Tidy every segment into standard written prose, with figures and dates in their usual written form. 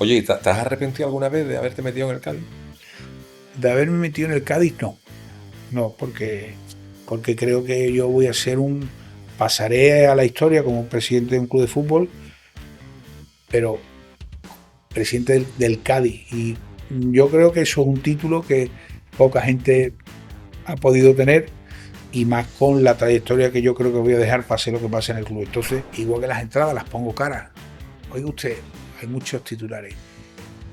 Oye, ¿y te has arrepentido alguna vez de haberte metido en el Cádiz? De haberme metido en el Cádiz, no. No, porque creo que yo voy a ser pasaré a la historia como presidente de un club de fútbol, pero presidente del Cádiz. Y yo creo que eso es un título que poca gente ha podido tener, y más con la trayectoria que yo creo que voy a dejar, pase lo que pase en el club. Entonces, igual que las entradas las pongo caras. Oiga usted, hay muchos titulares.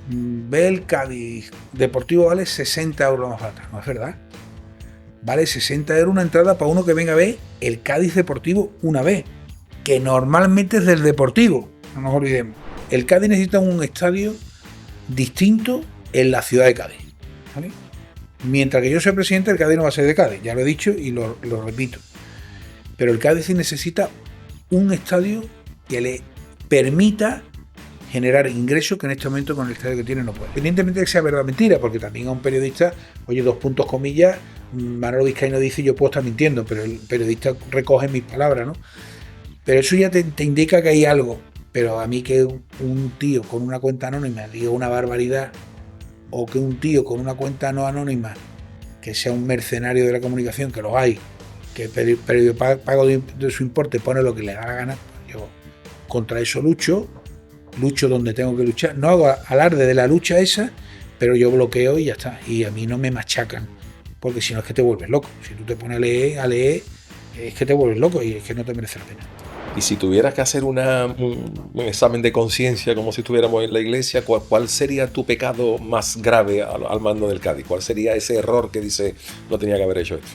Ve el Cádiz Deportivo, vale 60 euros más barata. No es verdad. Vale 60 euros una entrada para uno que venga a ver el Cádiz Deportivo una vez, que normalmente es del Deportivo, no nos olvidemos. El Cádiz necesita un estadio distinto en la ciudad de Cádiz, ¿vale? Mientras que yo sea presidente, el Cádiz no va a ser de Cádiz, ya lo he dicho y lo repito. Pero el Cádiz necesita un estadio que le permita generar ingresos que en este momento con el estadio que tiene no puede. Independientemente de que sea verdad o mentira, porque también a un periodista, oye, 2 puntos comillas, Manolo Vizcaíno dice yo puedo estar mintiendo, pero el periodista recoge mis palabras, ¿no? Pero eso ya te indica que hay algo. Pero a mí que un tío con una cuenta anónima diga una barbaridad, o que un tío con una cuenta no anónima, que sea un mercenario de la comunicación, que los hay, que periodo pago de su importe pone lo que le da la gana, yo contra eso lucho donde tengo que luchar, no hago alarde de la lucha esa, pero yo bloqueo y ya está, y a mí no me machacan, porque si no es que te vuelves loco, si tú te pones a leer, es que te vuelves loco y es que no te merece la pena. Y si tuvieras que hacer un examen de conciencia como si estuviéramos en la iglesia, ¿cuál sería tu pecado más grave al mando del Cádiz? ¿Cuál sería ese error que dice no tenía que haber hecho esto?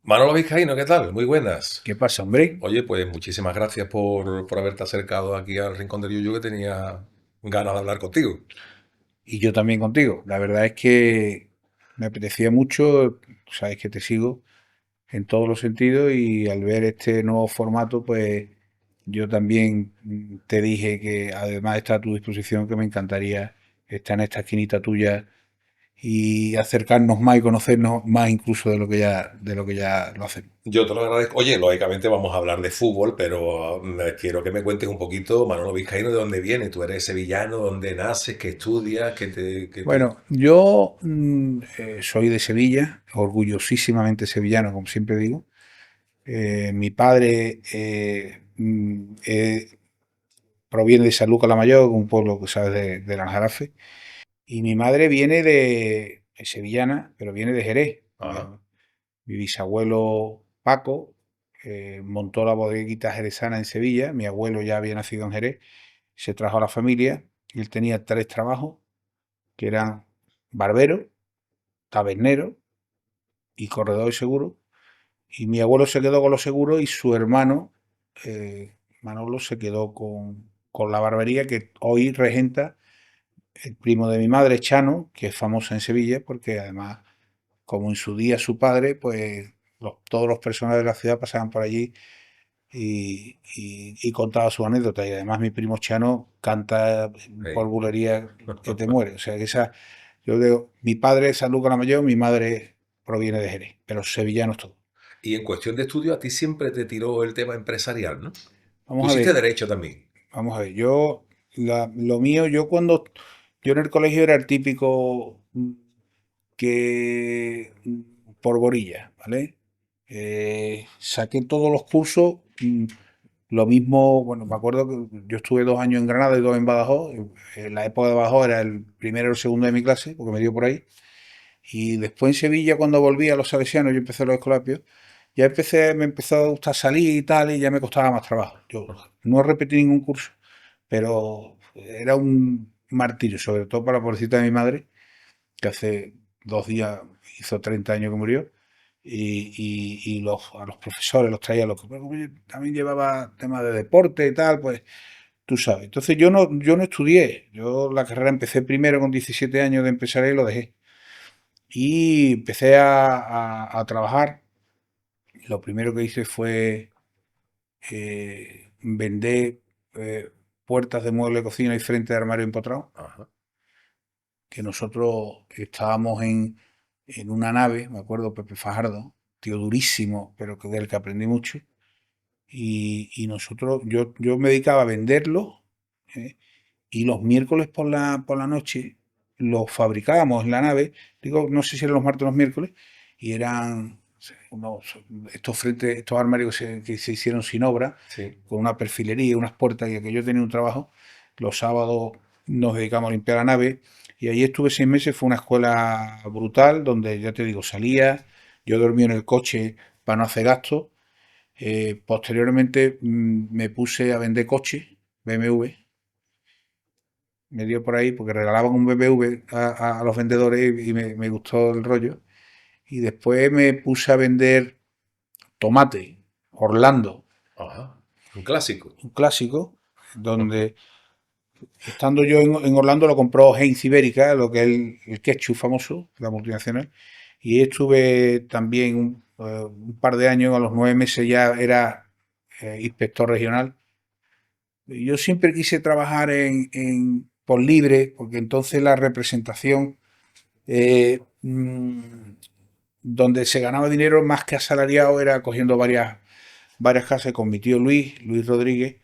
Manolo Vizcaíno, ¿qué tal? Muy buenas. ¿Qué pasa, hombre? Oye, pues muchísimas gracias por haberte acercado aquí al Rincón del Yuyu, que tenía ganas de hablar contigo. Y yo también contigo. La verdad es que me apetecía mucho, sabes que te sigo en todos los sentidos, y al ver este nuevo formato, pues yo también te dije que además está a tu disposición, que me encantaría estar en esta esquinita tuya y acercarnos más y conocernos más incluso de lo que ya lo hacemos. Yo te lo agradezco. Oye, lógicamente vamos a hablar de fútbol, pero quiero que me cuentes un poquito, Manolo Vizcaíno, de dónde viene. Tú eres sevillano, dónde naces, qué estudias, Bueno, yo soy de Sevilla, orgullosísimamente sevillano, como siempre digo. Mi padre proviene de Sanlúcar la Mayor, un pueblo que sabes del Aljarafe, y mi madre viene de sevillana, pero viene de Jerez. Ajá. Mi bisabuelo Paco montó la bodeguita jerezana en Sevilla. Mi abuelo ya había nacido en Jerez, se trajo a la familia y él tenía 3 trabajos, que eran barbero, tabernero y corredor de seguros. Y mi abuelo se quedó con los seguros y su hermano, Manolo, se quedó con la barbería que hoy regenta el primo de mi madre, Chano, que es famosa en Sevilla, porque además, como en su día su padre, pues todos los personajes de la ciudad pasaban por allí y contaba su anécdota. Y además mi primo Chano canta por Sí. bulería que te muere. O sea, que yo digo, mi padre es San Lucas la Mayor, mi madre proviene de Jerez, pero sevillanos todos. Y en cuestión de estudio, a ti siempre te tiró el tema empresarial, ¿no? Tú Vamos a hiciste ver, derecho también. vamos a ver. Lo mío, yo en el colegio era el típico que por borilla, ¿vale? Saqué todos los cursos. Lo mismo, bueno, me acuerdo que yo estuve 2 años en Granada y 2 en Badajoz. En la época de Badajoz era el primero y el segundo de mi clase, porque me dio por ahí. Y después en Sevilla, cuando volví a los Salesianos, yo empecé los Escolapios, me empezó a gustar salir y tal, y ya me costaba más trabajo. Yo no repetí ningún curso, pero era un martirio, sobre todo para la pobrecita de mi madre, que hace 2 días hizo 30 años que murió, a los profesores los traía locos. Pero como yo también llevaba temas de deporte y tal, pues tú sabes. Entonces yo no estudié, yo la carrera empecé primero con 17 años de empresario y lo dejé. Y empecé a trabajar. Lo primero que hice fue vender puertas de mueble de cocina y frente de armario empotrado, Ajá. que nosotros estábamos en una nave, me acuerdo, Pepe Fajardo, tío durísimo, pero del que aprendí mucho. Y nosotros, yo me dedicaba a venderlo, ¿eh? Y los miércoles por la noche los fabricábamos en la nave, digo, no sé si eran los martes o los miércoles, y eran estos frentes, estos armarios que se hicieron sin obra, Sí. con una perfilería, unas puertas, y que yo tenía un trabajo, los sábados nos dedicamos a limpiar la nave, y allí estuve 6 meses, fue una escuela brutal, donde ya te digo, salía, yo dormía en el coche para no hacer gastos. Posteriormente me puse a vender coches, BMW, me dio por ahí porque regalaban un BMW a los vendedores y me gustó el rollo. Y después me puse a vender tomate, Orlando, Ajá. Un clásico. un clásico, donde estando yo en Orlando lo compró Heinz Ibérica, lo que es el ketchup famoso, la multinacional. Y estuve también un par de años, a los 9 meses ya era inspector regional. Yo siempre quise trabajar por libre, porque entonces la representación donde se ganaba dinero más que asalariado era cogiendo varias casas con mi tío Luis Rodríguez,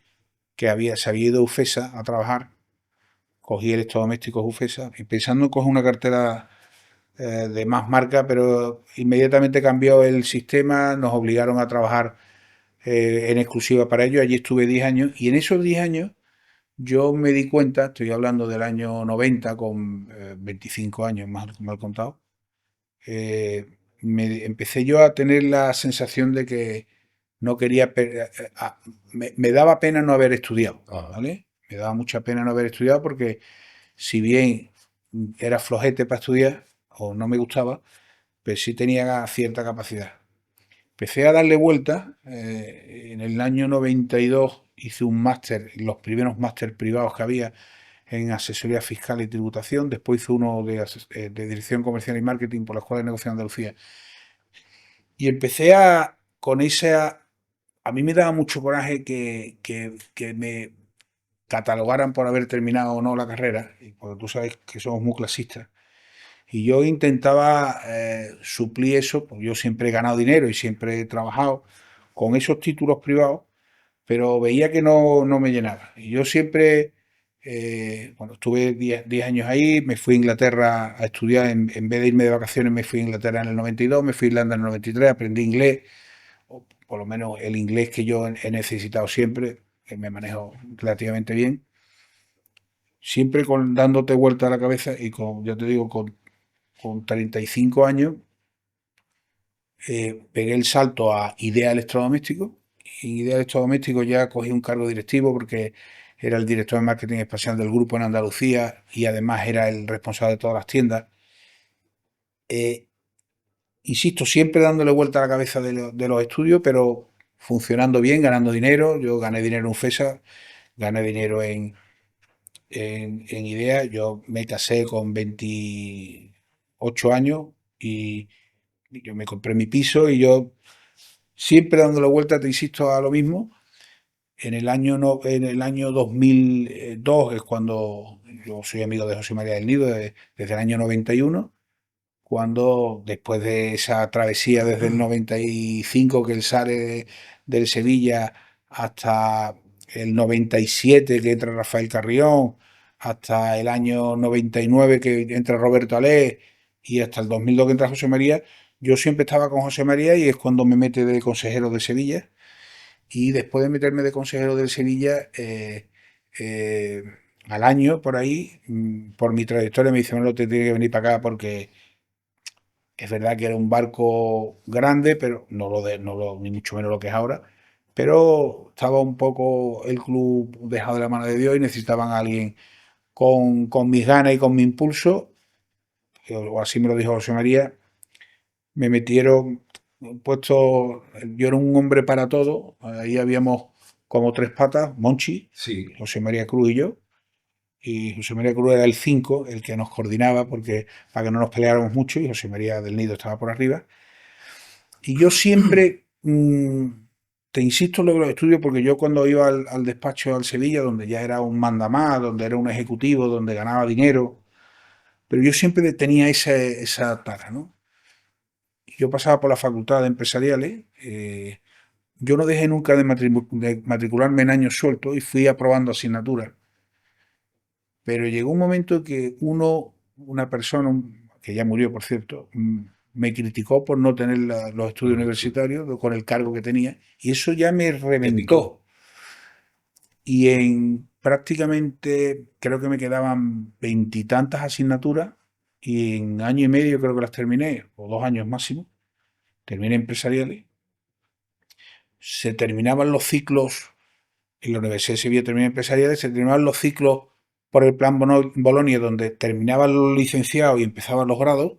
que se había ido a UFESA a trabajar, cogí electrodomésticos UFESA y pensando en coger una cartera de más marca, pero inmediatamente cambió el sistema, nos obligaron a trabajar en exclusiva para ello. Allí estuve 10 años y en esos 10 años yo me di cuenta, estoy hablando del año 90 con 25 años, mal contado, empecé yo a tener la sensación de que no quería, me daba pena no haber estudiado, Ajá. ¿vale? Me daba mucha pena no haber estudiado porque si bien era flojete para estudiar o no me gustaba, pues sí tenía cierta capacidad. Empecé a darle vuelta, en el año 92 hice un máster, los primeros máster privados que había en asesoría fiscal y tributación, después hice uno de dirección comercial y marketing por la Escuela de Negocios de Andalucía. Y empecé con esa, a mí me daba mucho coraje que me catalogaran por haber terminado o no la carrera, porque tú sabes que somos muy clasistas. Y yo intentaba suplir eso, porque yo siempre he ganado dinero y siempre he trabajado con esos títulos privados, pero veía que no me llenaba. Y yo siempre, cuando estuve 10 años ahí, me fui a Inglaterra a estudiar, en vez de irme de vacaciones, me fui a Inglaterra en el 92, me fui a Irlanda en el 93, aprendí inglés, o por lo menos el inglés que yo he necesitado siempre, que me manejo relativamente bien, siempre dándote vuelta a la cabeza y ya te digo, con 35 años pegué el salto a Idea Electrodoméstico. En Idea Electrodoméstico ya cogí un cargo directivo porque era el director de marketing espacial del grupo en Andalucía y además era el responsable de todas las tiendas. Eh, Insisto, siempre dándole vuelta a la cabeza de los estudios, pero funcionando bien, ganando dinero. Yo gané dinero en FESA, gané dinero en Idea. Yo me casé con 28 años y yo me compré mi piso y yo siempre dándole vuelta, te insisto, a lo mismo. En el año, no, en el año 2002 es cuando yo soy amigo de José María del Nido desde el año 91, cuando después de esa travesía desde el 95 que él sale del Sevilla hasta el 97 que entra Rafael Carrión, hasta el año 99 que entra Roberto Alé y hasta el 2002 que entra José María, yo siempre estaba con José María y es cuando me mete de consejero de Sevilla. Y después de meterme de consejero del Sevilla, eh, al año por ahí, por mi trayectoria, me dice, no te tiene que venir para acá porque es verdad que era un barco grande, pero ni mucho menos lo que es ahora. Pero estaba un poco el club dejado de la mano de Dios y necesitaban a alguien con mis ganas y con mi impulso, o así me lo dijo José María. Me metieron puesto, yo era un hombre para todo, ahí habíamos como tres patas, Monchi, Sí. José María Cruz y yo, y José María Cruz era el 5 el que nos coordinaba porque para que no nos peleáramos mucho, y José María del Nido estaba por arriba. Y yo siempre, te insisto en lo de los estudios, porque yo cuando iba al despacho al Sevilla, donde ya era un mandamás, donde era un ejecutivo, donde ganaba dinero, pero yo siempre tenía esa tara, ¿no? yo pasaba por la facultad de empresariales. Yo no dejé nunca de matricularme en años sueltos y fui aprobando asignaturas. Pero llegó un momento que una persona, que ya murió por cierto, me criticó por no tener los estudios universitarios con el cargo que tenía y eso ya me Te picó. reventó. Y en prácticamente, creo que me quedaban veintitantas asignaturas y en año y medio creo que las terminé, o 2 años máximo, terminé empresariales. Se terminaban los ciclos, en la Universidad de Sevilla terminé empresariales, se terminaban los ciclos por el plan Bolonia, donde terminaban los licenciados y empezaban los grados,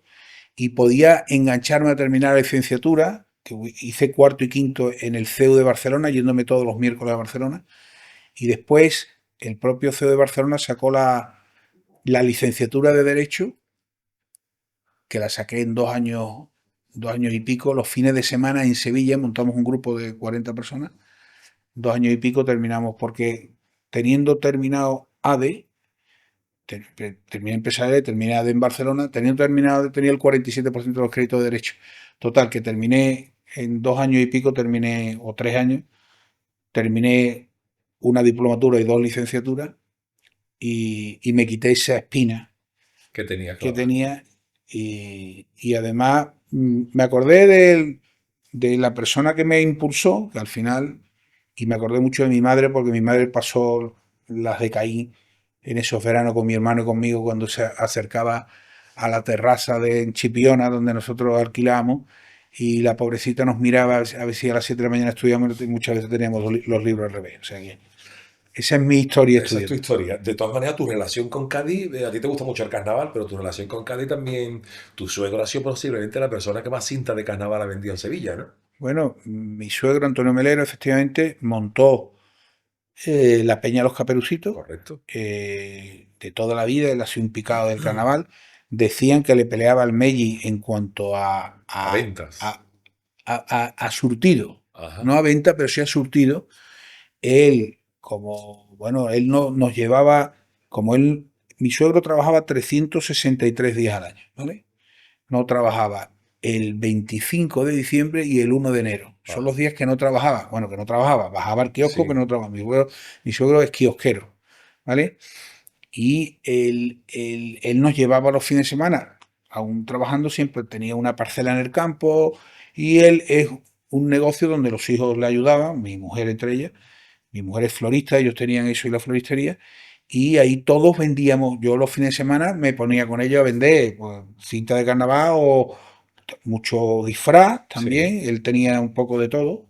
y podía engancharme a terminar la licenciatura, que hice cuarto y quinto en el CEU de Barcelona, yéndome todos los miércoles a Barcelona, y después el propio CEU de Barcelona sacó la licenciatura de Derecho, que la saqué en 2 años y pico, los fines de semana en Sevilla, montamos un grupo de 40 personas, 2 años y pico terminamos, porque teniendo terminado ADE, terminé empresarial, terminé ADE en Barcelona, teniendo terminado, tenía el 47% de los créditos de Derecho. Total, que terminé en 2 años y pico, terminé, o 3 años, terminé una diplomatura y 2 licenciaturas y me quité esa espina Que tenías que clavada. tenía y además me acordé de la persona que me impulsó, que al final, y me acordé mucho de mi madre porque mi madre pasó las de Caín en esos veranos con mi hermano y conmigo cuando se acercaba a la terraza de Chipiona donde nosotros alquilábamos y la pobrecita nos miraba a ver si a las 7 de la mañana estudiábamos y muchas veces teníamos los libros al revés. O sea que esa es mi historia Esa es tu estudiante. historia. De todas maneras, tu relación con Cádiz, a ti te gusta mucho el carnaval, pero tu relación con Cádiz también, tu suegro ha sido posiblemente la persona que más cinta de carnaval ha vendido en Sevilla, ¿no? Bueno, mi suegro Antonio Melero efectivamente montó la Peña de los Caperucitos, Correcto. de toda la vida, él ha sido un picado del carnaval. Decían que le peleaba al Melli en cuanto A ventas. a surtido, no Ajá. a venta, pero sí a surtido. Él, como, bueno, él no, nos llevaba, como él, mi suegro trabajaba 363 días al año, ¿vale? No trabajaba el 25 de diciembre y el 1 de enero. Son Ah, los días que no trabajaba. Bueno, que no trabajaba. Bajaba al kiosco, pero sí. no trabajaba. Mi suegro es kiosquero, ¿vale? Y él nos llevaba los fines de semana, aún trabajando, siempre tenía una parcela en el campo y él es un negocio donde los hijos le ayudaban, mi mujer entre ellas. Mi mujer es florista, ellos tenían eso y la floristería. Y ahí todos vendíamos. Yo los fines de semana me ponía con ellos a vender pues, cinta de carnaval o mucho disfraz Sí. también. Él tenía un poco de todo.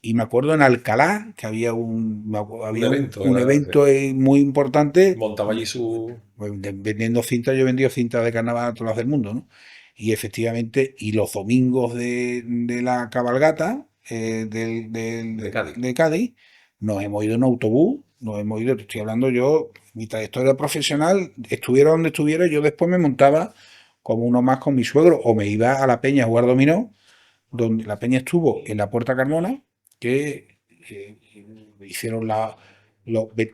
Y me acuerdo en Alcalá que había Un había un, evento un era. Sí. evento muy importante. Montaba allí su. Vendiendo cintas, yo he vendido cintas de carnaval a todas las del mundo, ¿no? Y efectivamente, y los domingos de la cabalgata De Cádiz. de Cádiz, nos hemos ido en autobús, nos hemos ido, te estoy hablando yo, mi trayectoria profesional, estuviera donde estuviera, yo después me montaba como uno más con mi suegro, o me iba a la Peña a jugar dominó, donde la Peña estuvo en la Puerta Carmona, que hicieron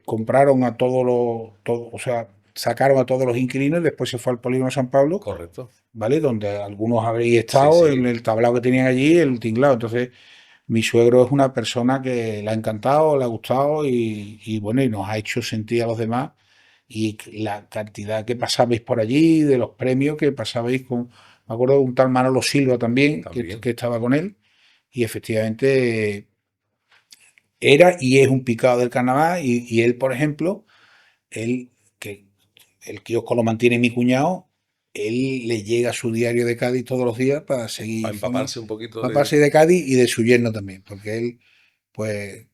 compraron a o sea, sacaron a todos los inquilinos y después se fue al Polígono San Pablo, Correcto. ¿vale? Donde algunos habréis Sí, estado en sí. el tablao que tenían allí, el tinglado. Entonces, mi suegro es una persona que le ha encantado, le ha gustado y bueno, y nos ha hecho sentir a los demás. Y la cantidad que pasabais por allí, de los premios que pasabais con. Me acuerdo de un tal Manolo Silva también, que También. estaba con él, y efectivamente era y es un picado del carnaval. Y él, por ejemplo, él, que el kiosco lo mantiene mi cuñado, él le llega su diario de Cádiz todos los días para seguir Para informando. empaparse un poquito Para de. pasar de Cádiz y de su yerno también, porque él, pues,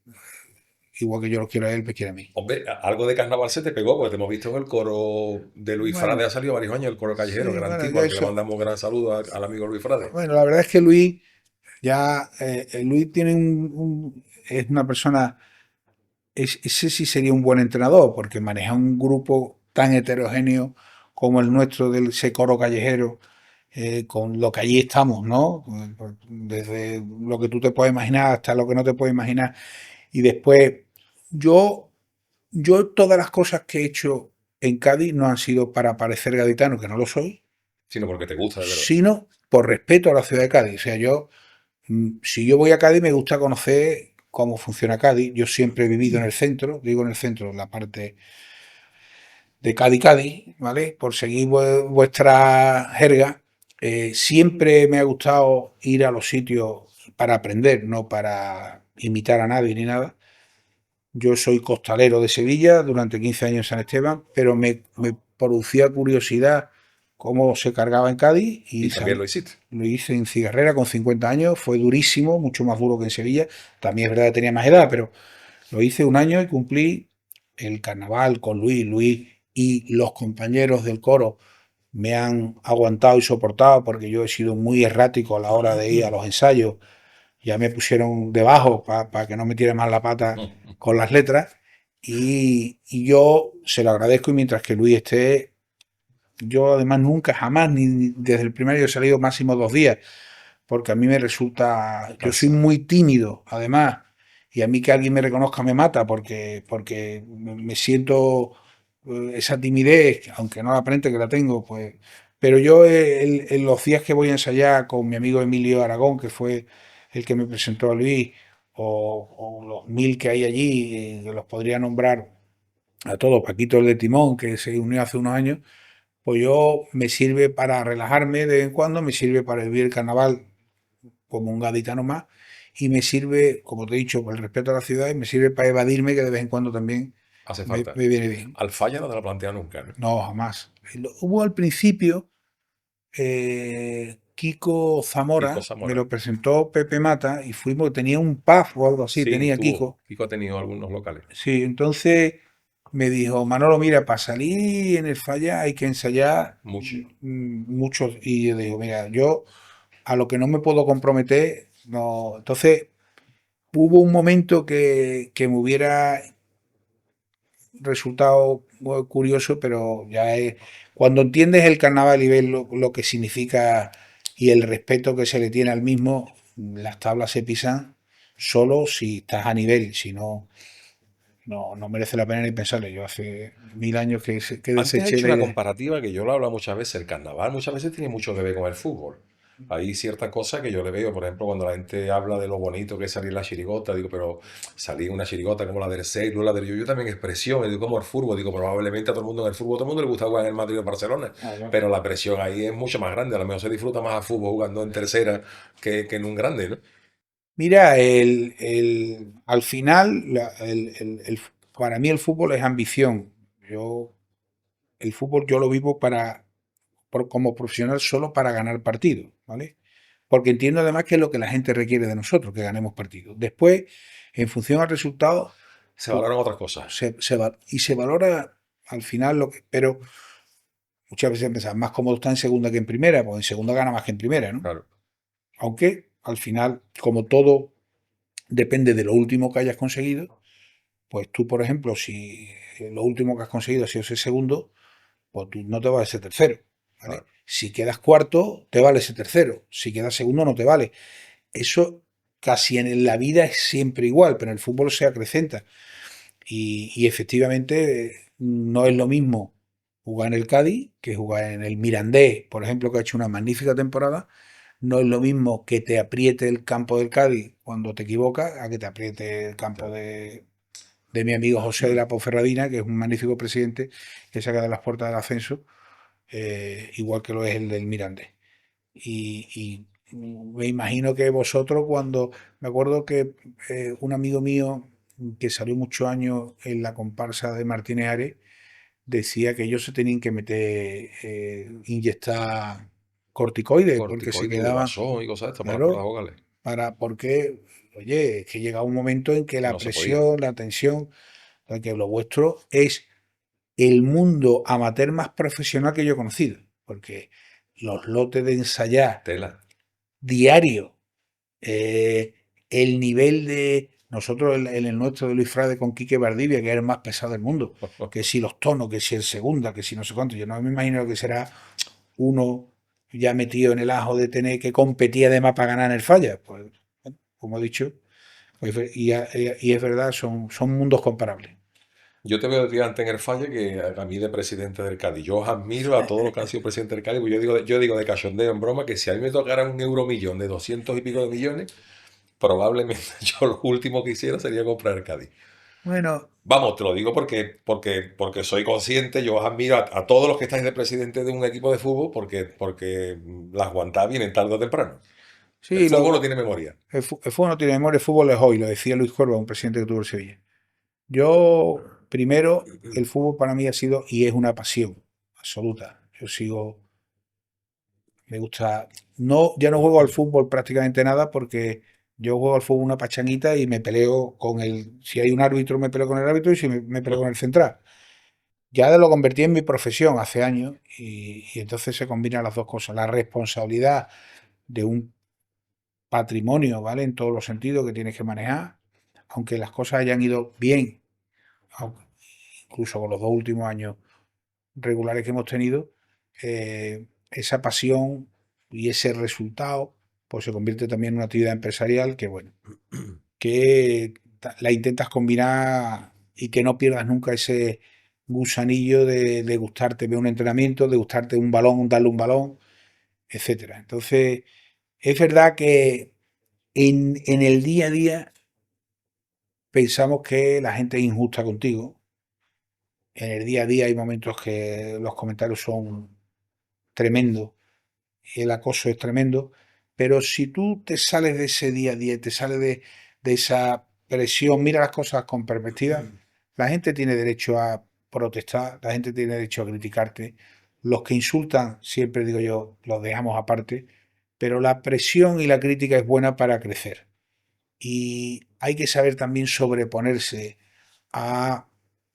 igual que yo lo quiero a él, me quiere a mí. Hombre, algo de carnaval se te pegó, porque te hemos visto en el coro de Luis Frade, Bueno, ha salido varios años el coro callejero, sí, que era bueno, antiguo, ya al que le eso. mandamos un gran saludo al amigo Luis Frade. Bueno, la verdad es que Luis ya, Luis tiene es una persona, ese sí sería un buen entrenador, porque maneja un grupo tan heterogéneo como el nuestro del ese coro callejero, con lo que allí estamos, ¿no? Desde lo que tú te puedes imaginar hasta lo que no te puedes imaginar. Y después, yo, yo todas las cosas que he hecho en Cádiz no han sido para parecer gaditano, que no lo soy, Sino porque te gusta de verdad. sino por respeto a la ciudad de Cádiz. O sea, si yo voy a Cádiz, me gusta conocer cómo funciona Cádiz. Yo siempre he vivido en el centro, digo en el centro, en la parte de Cádiz, Cádiz, ¿vale? Por seguir vuestra jerga, siempre me ha gustado ir a los sitios para aprender, no para imitar a nadie ni nada. Yo soy costalero de Sevilla, durante 15 años en San Esteban, pero me producía curiosidad cómo se cargaba en Cádiz Y y también lo hiciste. lo hice en Cigarrera con 50 años, fue durísimo, mucho más duro que en Sevilla. También es verdad que tenía más edad, pero lo hice un año y cumplí el carnaval con Luis. Luis y los compañeros del coro me han aguantado y soportado porque yo he sido muy errático a la hora de ir a los ensayos. Ya me pusieron debajo para que no me tire más la pata con las letras. Y yo se lo agradezco y mientras que Luis esté, yo además nunca, jamás, ni desde el primer año he salido máximo 2 días, porque a mí me resulta, yo soy Cansa. muy tímido, además, y a mí que alguien me reconozca me mata, porque me siento esa timidez, aunque no la aparente que la tengo, pues, pero yo en los días que voy a ensayar con mi amigo Emilio Aragón, que fue el que me presentó a Luis, o los 1000 que hay allí, que los podría nombrar a todos, Paquito el de Timón, que se unió hace unos años, pues yo me sirve para relajarme de vez en cuando, me sirve para vivir el carnaval como un gaditano más, y me sirve, como te he dicho, por el respeto a la ciudad, y me sirve para evadirme, que de vez en cuando también Hace falta. me viene bien. Al falla no te lo plantea nunca, ¿no? No, jamás. Hubo al principio, Kiko Kiko Zamora, me Zamora. lo presentó Pepe Mata, y fuimos, tenía un pub o algo así, Sí, tenía tuvo. Kiko. Kiko ha tenido algunos locales. Sí, entonces me dijo, Manolo, mira, para salir en el falla hay que ensayar Mucho. muchos. Y yo digo, mira, yo a lo que no me puedo comprometer, no. Entonces hubo un momento que me hubiera resultado muy curioso, pero ya es, cuando entiendes el carnaval y ves lo que significa y el respeto que se le tiene al mismo, las tablas se pisan solo si estás a nivel, si no, no merece la pena ni pensarle. Yo hace 1000 años que Antes he deseché hecho la una idea. comparativa que yo lo hablo muchas veces. El carnaval muchas veces tiene mucho que ver con el fútbol. Hay ciertas cosas que yo le veo, por ejemplo, cuando la gente habla de lo bonito que es salir la chirigota, digo, pero salir una chirigota como la del Seibo, la del Yo también es presión, y digo, como el fútbol, digo, probablemente a todo el mundo en el fútbol, a todo el mundo le gusta jugar en el Madrid o Barcelona, Ah, pero la presión ahí es mucho más grande, a lo mejor se disfruta más a fútbol jugando en tercera que en un grande, ¿no? mira, al final, para mí el fútbol es ambición. El fútbol yo lo vivo como profesional solo para ganar partidos, ¿vale? Porque entiendo además que es lo que la gente requiere de nosotros, que ganemos partidos. Después, en función al resultado, Se pues, valoran otras cosas, y se valora al final pero muchas veces pensamos, más cómodo está en segunda que en primera, pues en segunda gana más que en primera, ¿no? claro. Aunque al final, como todo depende de lo último que hayas conseguido, pues tú, por ejemplo, si lo último que has conseguido ha sido ser segundo, pues tú no te vale ese tercero, ¿vale? Claro. Si quedas cuarto, te vale ese tercero. Si quedas segundo, no te vale. Eso casi en la vida es siempre igual, pero en el fútbol se acrecenta. Y efectivamente no es lo mismo jugar en el Cádiz que jugar en el Mirandés, por ejemplo, que ha hecho una magnífica temporada. No es lo mismo que te apriete el campo del Cádiz cuando te equivocas a que te apriete el campo Claro. de mi amigo José de la Ponferradina, que es un magnífico presidente que saca de las puertas del ascenso, igual que lo es el del Mirandés. Y me imagino que vosotros cuando, me acuerdo que un amigo mío que salió muchos años en la comparsa de Martínez Ares, decía que ellos se tenían que meter, inyectar corticoides porque se Corticoide, quedaban, bubasón y cosas de estas para claro, jugarle, porque, oye, es que llega un momento en que que la no se podía. presión, la tensión, que lo vuestro es el mundo amateur más profesional que yo he conocido, porque los lotes de ensayar Tela. diario, eh, el nivel de nosotros en el nuestro de Luis Frade con Quique Valdivia, que es el más pesado del mundo, que si los tonos, que si el segunda, que si no sé cuánto, yo no me imagino que será uno ya metido en el ajo de tener que competir además para ganar en el falla. Pues, bueno, como he dicho, pues, y es verdad, son mundos comparables. Yo te veo tirante en el falle que a mí de presidente del Cádiz. Yo os admiro a todos los que han sido presidentes del Cádiz, pues yo digo de cachondeo en broma que si a mí me tocara un euromillón de 200 y pico de millones, probablemente yo lo último que hiciera sería comprar el Cádiz. Bueno, Vamos, te lo digo porque soy consciente, yo os admiro a todos los que estáis de presidente de un equipo de fútbol porque las guantadas vienen tarde o temprano. El sí, fútbol no tiene memoria. el fútbol no tiene memoria, el fútbol es hoy, lo decía Luis Corba, un presidente que tuvo el Sevilla. Yo, primero, el fútbol para mí ha sido y es una pasión absoluta. Yo sigo, me gusta, no, ya no juego al fútbol prácticamente nada porque yo juego al fútbol una pachanguita y me peleo con si hay un árbitro me peleo con el árbitro y si me peleo con el central. Ya lo convertí en mi profesión hace años y entonces se combinan las dos cosas, la responsabilidad de un patrimonio, ¿vale? En todos los sentidos que tienes que manejar, aunque las cosas hayan ido bien, incluso con los 2 últimos años regulares que hemos tenido, esa pasión y ese resultado, pues se convierte también en una actividad empresarial que, bueno, que la intentas combinar y que no pierdas nunca ese gusanillo de gustarte ver un entrenamiento, de gustarte un balón, darle un balón, etcétera. Entonces, es verdad que en el día a día pensamos que la gente es injusta contigo. En el día a día hay momentos que los comentarios son tremendos y el acoso es tremendo, pero si tú te sales de ese día a día, te sales de esa presión, mira las cosas con perspectiva, la gente tiene derecho a protestar, la gente tiene derecho a criticarte. Los que insultan, siempre digo yo, los dejamos aparte, pero la presión y la crítica es buena para crecer. Y hay que saber también sobreponerse a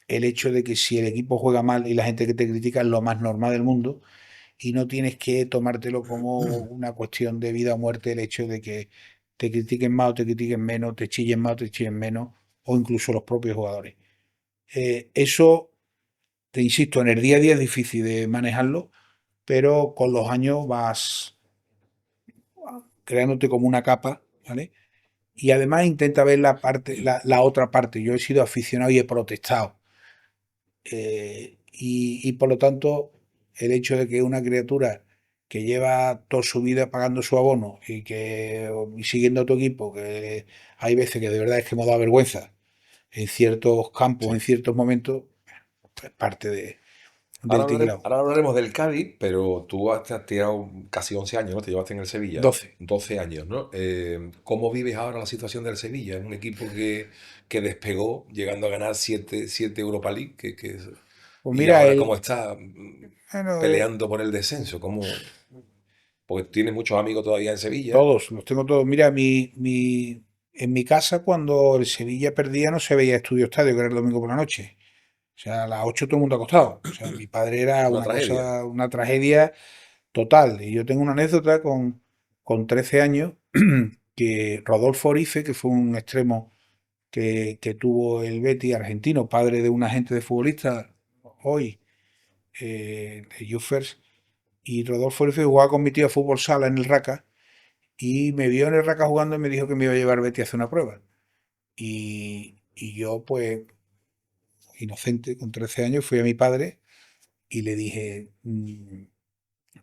el hecho de que si el equipo juega mal y la gente que te critica es lo más normal del mundo y no tienes que tomártelo como una cuestión de vida o muerte el hecho de que te critiquen más o te critiquen menos, te chillen más o te chillen menos o incluso los propios jugadores. Eso, te insisto, en el día a día es difícil de manejarlo, pero con los años vas creándote como una capa, ¿vale? Y además intenta ver la parte, la otra parte. Yo he sido aficionado y he protestado. Y por lo tanto, el hecho de que una criatura que lleva toda su vida pagando su abono y siguiendo a tu equipo, que hay veces que de verdad es que me da vergüenza en ciertos campos, en Sí. ciertos momentos, es parte Ahora del hablaremos, tinglado. ahora hablaremos del Cádiz, pero tú te has tirado casi 11 años, ¿no? Te llevaste en el Sevilla, 12. 12 años, ¿no? ¿Cómo vives ahora la situación del Sevilla? Es un equipo que despegó, llegando a ganar 7 Europa League, Pues y mira, ahora cómo está bueno, peleando por el descenso, porque tiene muchos amigos todavía en Sevilla. todos, los tengo todos. Mira, en mi casa cuando el Sevilla perdía no se veía Estudio Estadio, que era el domingo por la noche. O sea, a las 8 todo el mundo acostado. O sea, mi padre era Una una tragedia. cosa, una tragedia total. Y yo tengo una anécdota con 13 años que Rodolfo Orice, que fue un extremo que tuvo el Betis argentino, padre de un agente de futbolista hoy, de Youth First, y Rodolfo Orice jugaba con mi tío a fútbol sala en el Raca y me vio en el Raca jugando y me dijo que me iba a llevar Betis a hacer una prueba. Y yo, pues, inocente, con 13 años, fui a mi padre y le dije,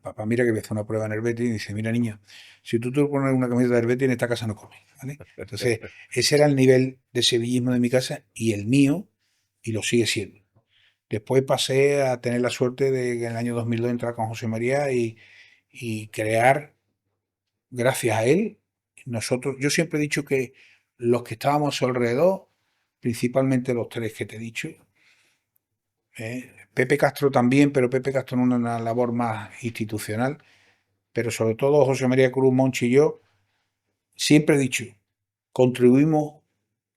papá, mira que voy a hacer una prueba en el Betis. Y dice, mira niño, si tú te pones una camiseta del Betis en esta casa no comes, ¿vale? Entonces, ese era el nivel de sevillismo de mi casa y el mío, y lo sigue siendo. Después pasé a tener la suerte de que en el año 2002 entrar con José María y crear, gracias a él, nosotros, yo siempre he dicho que los que estábamos a su alrededor, principalmente los tres que te he dicho, Pepe Castro también, pero Pepe Castro en una labor más institucional, pero sobre todo José María Cruz, Monchi y yo, siempre he dicho, contribuimos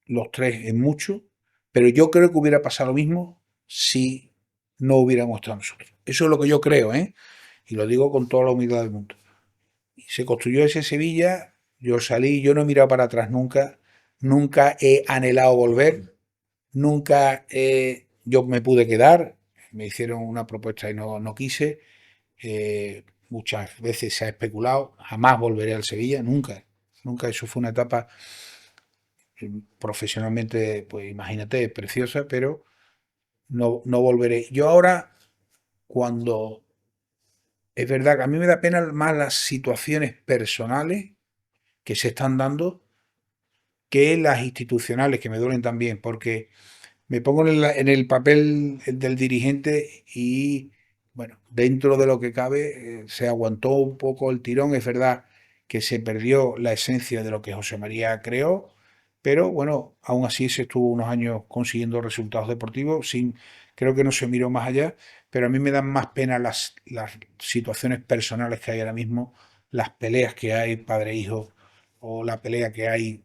los tres en mucho, pero yo creo que hubiera pasado lo mismo si no hubiéramos estado nosotros. Eso es lo que yo creo, ¿eh? Y lo digo con toda la humildad del mundo. Y se construyó ese Sevilla, yo salí, yo no he mirado para atrás nunca, nunca he anhelado volver, nunca yo me pude quedar, me hicieron una propuesta y no quise, muchas veces se ha especulado, jamás volveré al Sevilla, nunca, nunca, eso fue una etapa profesionalmente, pues imagínate, preciosa, pero no volveré. Yo ahora, cuando es verdad que a mí me da pena más las situaciones personales que se están dando que las institucionales, que me duelen también, porque me pongo en el papel del dirigente y, bueno, dentro de lo que cabe, se aguantó un poco el tirón. Es verdad que se perdió la esencia de lo que José María creó, pero bueno, aún así se estuvo unos años consiguiendo resultados deportivos, creo que no se miró más allá, pero a mí me dan más pena las situaciones personales que hay ahora mismo, las peleas que hay padre-hijo, o la pelea que hay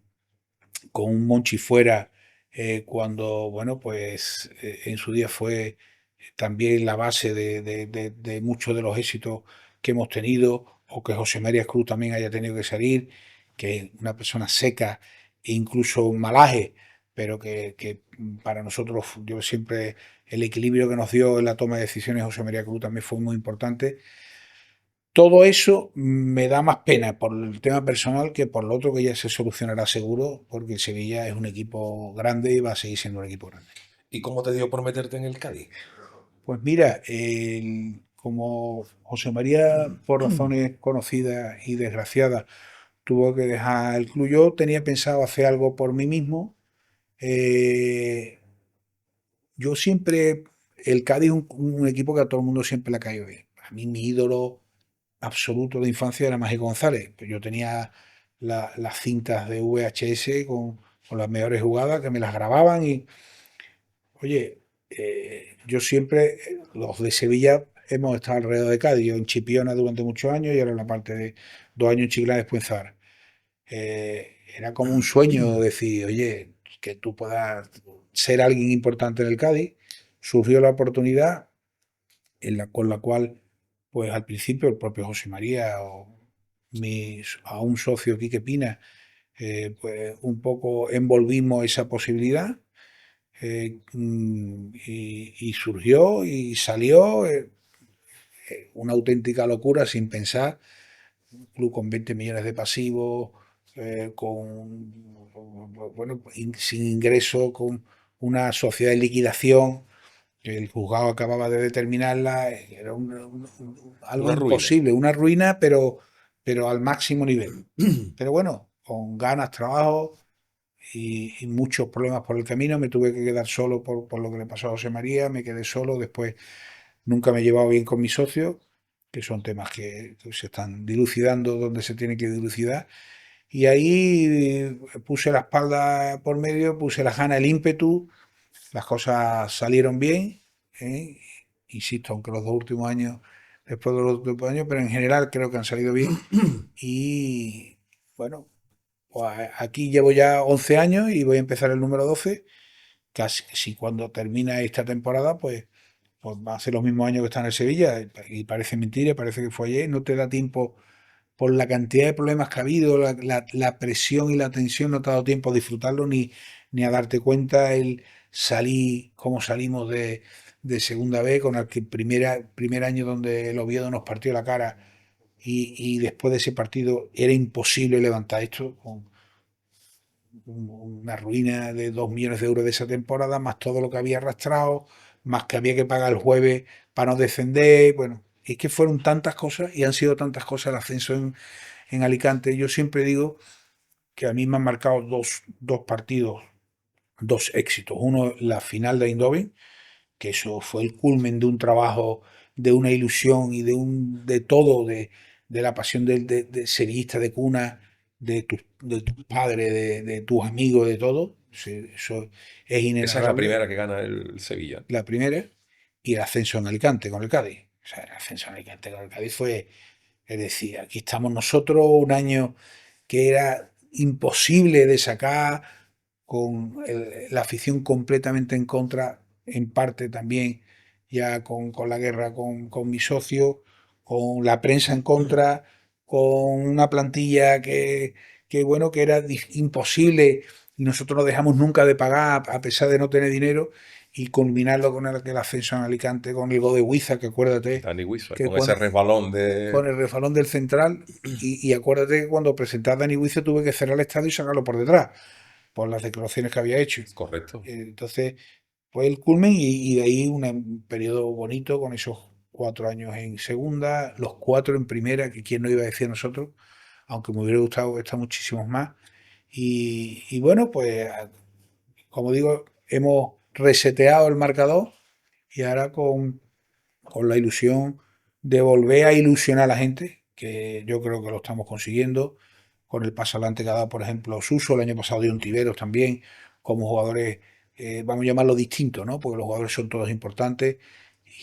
con un Monchi fuera, cuando, bueno, pues en su día fue también la base de muchos de los éxitos que hemos tenido, o que José María Cruz también haya tenido que salir, que es una persona seca e incluso malaje, pero que para nosotros, yo siempre, el equilibrio que nos dio en la toma de decisiones José María Cruz también fue muy importante. Todo eso me da más pena por el tema personal que por lo otro, que ya se solucionará seguro, porque el Sevilla es un equipo grande y va a seguir siendo un equipo grande. ¿Y cómo te dio por meterte en el Cádiz? Pues mira, como José María, por razones conocidas y desgraciadas, tuvo que dejar el club, yo tenía pensado hacer algo por mí mismo. Eh, yo siempre, el Cádiz es un equipo que a todo el mundo siempre le ha caído bien. A mí mi ídolo absoluto de infancia era Mágico González. Yo tenía las cintas de VHS con las mejores jugadas, que me las grababan y, oye, yo siempre, los de Sevilla hemos estado alrededor de Cádiz, yo en Chipiona durante muchos años y ahora en la parte de 2 años en Chiclana, después en Zara. Era como un sueño decir, oye, que tú puedas ser alguien importante en el Cádiz. Surgió la oportunidad con la cual, pues al principio el propio José María o a un socio Quique Pina, pues un poco envolvimos esa posibilidad, y surgió y salió, una auténtica locura sin pensar, un club con 20 millones de pasivos, bueno, sin ingreso, con una sociedad de liquidación que el juzgado acababa de determinarla. Era algo Una ruina. imposible, una ruina, pero al máximo nivel. Pero bueno, con ganas, trabajo y muchos problemas por el camino, me tuve que quedar solo por lo que le pasó a José María, me quedé solo, después nunca me he llevado bien con mis socios, que son temas que se están dilucidando donde se tiene que dilucidar. Y ahí puse la espalda por medio, puse la gana, el ímpetu, las cosas salieron bien, ¿eh? Insisto, aunque los 2 últimos años, después de los 2 últimos años, pero en general creo que han salido bien. Y bueno, pues aquí llevo ya 11 años y voy a empezar el número 12. Casi si cuando termina esta temporada, pues va a ser los mismos años que está en el Sevilla. Y parece mentira, parece que fue ayer. No te da tiempo por la cantidad de problemas que ha habido, la presión y la tensión, no te ha dado tiempo a disfrutarlo ni a darte cuenta el salir, cómo salimos de segunda B, con el que primer año donde el Oviedo nos partió la cara, y después de ese partido era imposible levantar esto, con una ruina de 2 millones de euros de esa temporada, más todo lo que había arrastrado, más que había que pagar el jueves para no descender. Bueno, es que fueron tantas cosas y han sido tantas cosas el ascenso en Alicante. Yo siempre digo que a mí me han marcado dos partidos, dos éxitos. Uno, la final de Eindhoven, que eso fue el culmen de un trabajo, de una ilusión y de todo, de la pasión de sevillista de cuna, de tus padres, de tus amigos, de todo. Eso es Esa es la inenarrable. primera que gana el Sevilla. La primera, y el ascenso en Alicante con el Cádiz. O sea, el ascenso en Alicante con el Cádiz fue, es decir, aquí estamos nosotros un año que era imposible de sacar, con la afición completamente en contra, en parte también ya con la guerra con mi socio, con la prensa en contra, con una plantilla bueno, que era imposible, y nosotros no dejamos nunca de pagar a pesar de no tener dinero, y culminarlo con el ascenso en Alicante, con el gol de Huiza, que acuérdate Dani Wiswar, que con ese cuando, resbalón de... con el refalón del central, y acuérdate que cuando presenté a Dani Huiza tuve que cerrar el estadio y sacarlo por detrás, por las declaraciones que había hecho. Correcto. Entonces, fue el culmen y de ahí un periodo bonito con esos 4 años en segunda, los 4 en primera, que quién no iba a decir nosotros, aunque me hubiera gustado estar muchísimos más. Y bueno, pues como digo, hemos reseteado el marcador y ahora con la ilusión de volver a ilusionar a la gente, que yo creo que lo estamos consiguiendo, con el paso adelante que ha dado, por ejemplo, Suso, el año pasado dio un Tiveros también, como jugadores, vamos a llamarlo distintos, ¿no? Porque los jugadores son todos importantes,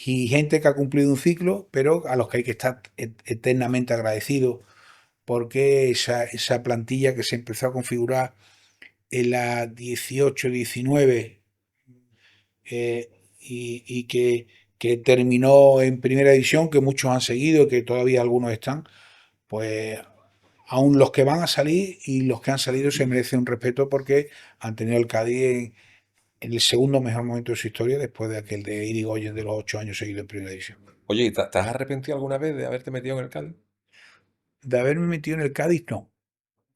y gente que ha cumplido un ciclo, pero a los que hay que estar eternamente agradecidos, porque esa plantilla que se empezó a configurar en la 18-19 y que terminó en primera división, que muchos han seguido, que todavía algunos están, pues aún los que van a salir y los que han salido se merecen un respeto porque han tenido el Cádiz en el segundo mejor momento de su historia después de aquel de Irigoyen de los 8 años seguidos en primera división. Oye, ¿y te has arrepentido alguna vez de haberte metido en el Cádiz? De haberme metido en el Cádiz, no,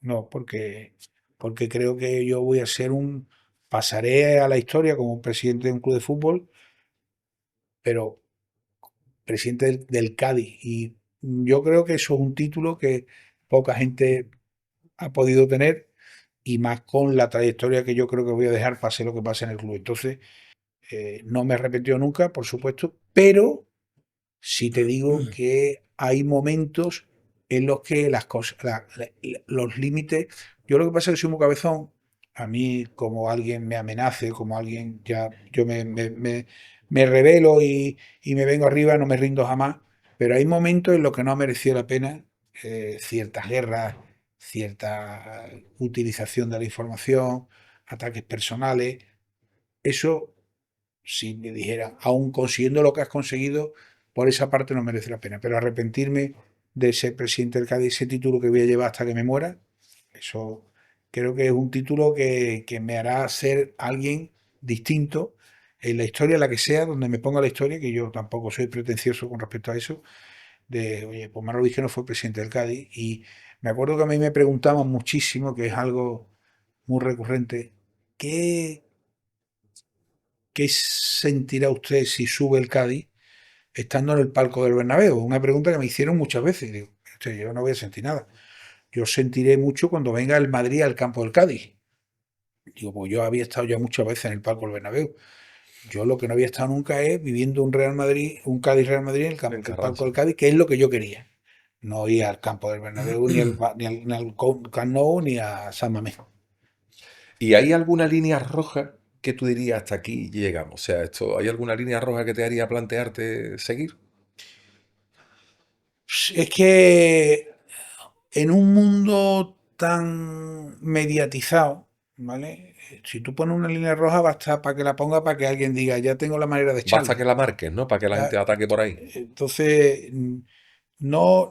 no, porque creo que yo voy a ser pasaré a la historia como presidente de un club de fútbol, pero presidente del Cádiz. Y yo creo que eso es un título que poca gente ha podido tener y más con la trayectoria que yo creo que voy a dejar pase lo que pase en el club. Entonces, no me he arrepentido nunca, por supuesto, pero sí te digo que hay momentos en los que las cosas, los límites, yo lo que pasa es que soy muy cabezón, a mí como alguien me amenace, como alguien ya, yo me revelo y me vengo arriba, no me rindo jamás, pero hay momentos en los que no ha merecido la pena ciertas guerras, cierta utilización de la información, ataques personales, eso si me dijera, aún consiguiendo lo que has conseguido, por esa parte no merece la pena. Pero arrepentirme de ser presidente del Cádiz, ese título que voy a llevar hasta que me muera, eso creo que es un título que me hará ser alguien distinto en la historia, la que sea, donde me ponga la historia, que yo tampoco soy pretencioso con respecto a eso, de, oye, pues Manolo Vizqueno fue presidente del Cádiz y me acuerdo que a mí me preguntaban muchísimo, que es algo muy recurrente, ¿qué, ¿qué sentirá usted si sube el Cádiz estando en el palco del Bernabéu? Una pregunta que me hicieron muchas veces. Digo, yo no voy a sentir nada. Yo sentiré mucho cuando venga el Madrid al campo del Cádiz. Digo, pues yo había estado ya muchas veces en el palco del Bernabéu. Yo lo que no había estado nunca es viviendo un Real Madrid, un Cádiz Real Madrid en En el palco Carranza. del Cádiz, que es lo que yo quería. No ir al campo del Bernabéu, ni al Camp Nou, ni a San Mamés. ¿Y hay alguna línea roja que tú dirías hasta aquí llegamos? O sea, ¿hay alguna línea roja que te haría plantearte seguir? Es que en un mundo tan mediatizado, ¿vale? Si tú pones una línea roja, basta para que la ponga para que alguien diga, ya tengo la manera de Basta que echarle. la marques, ¿no? Para que la gente Ya, ataque por ahí. entonces, no,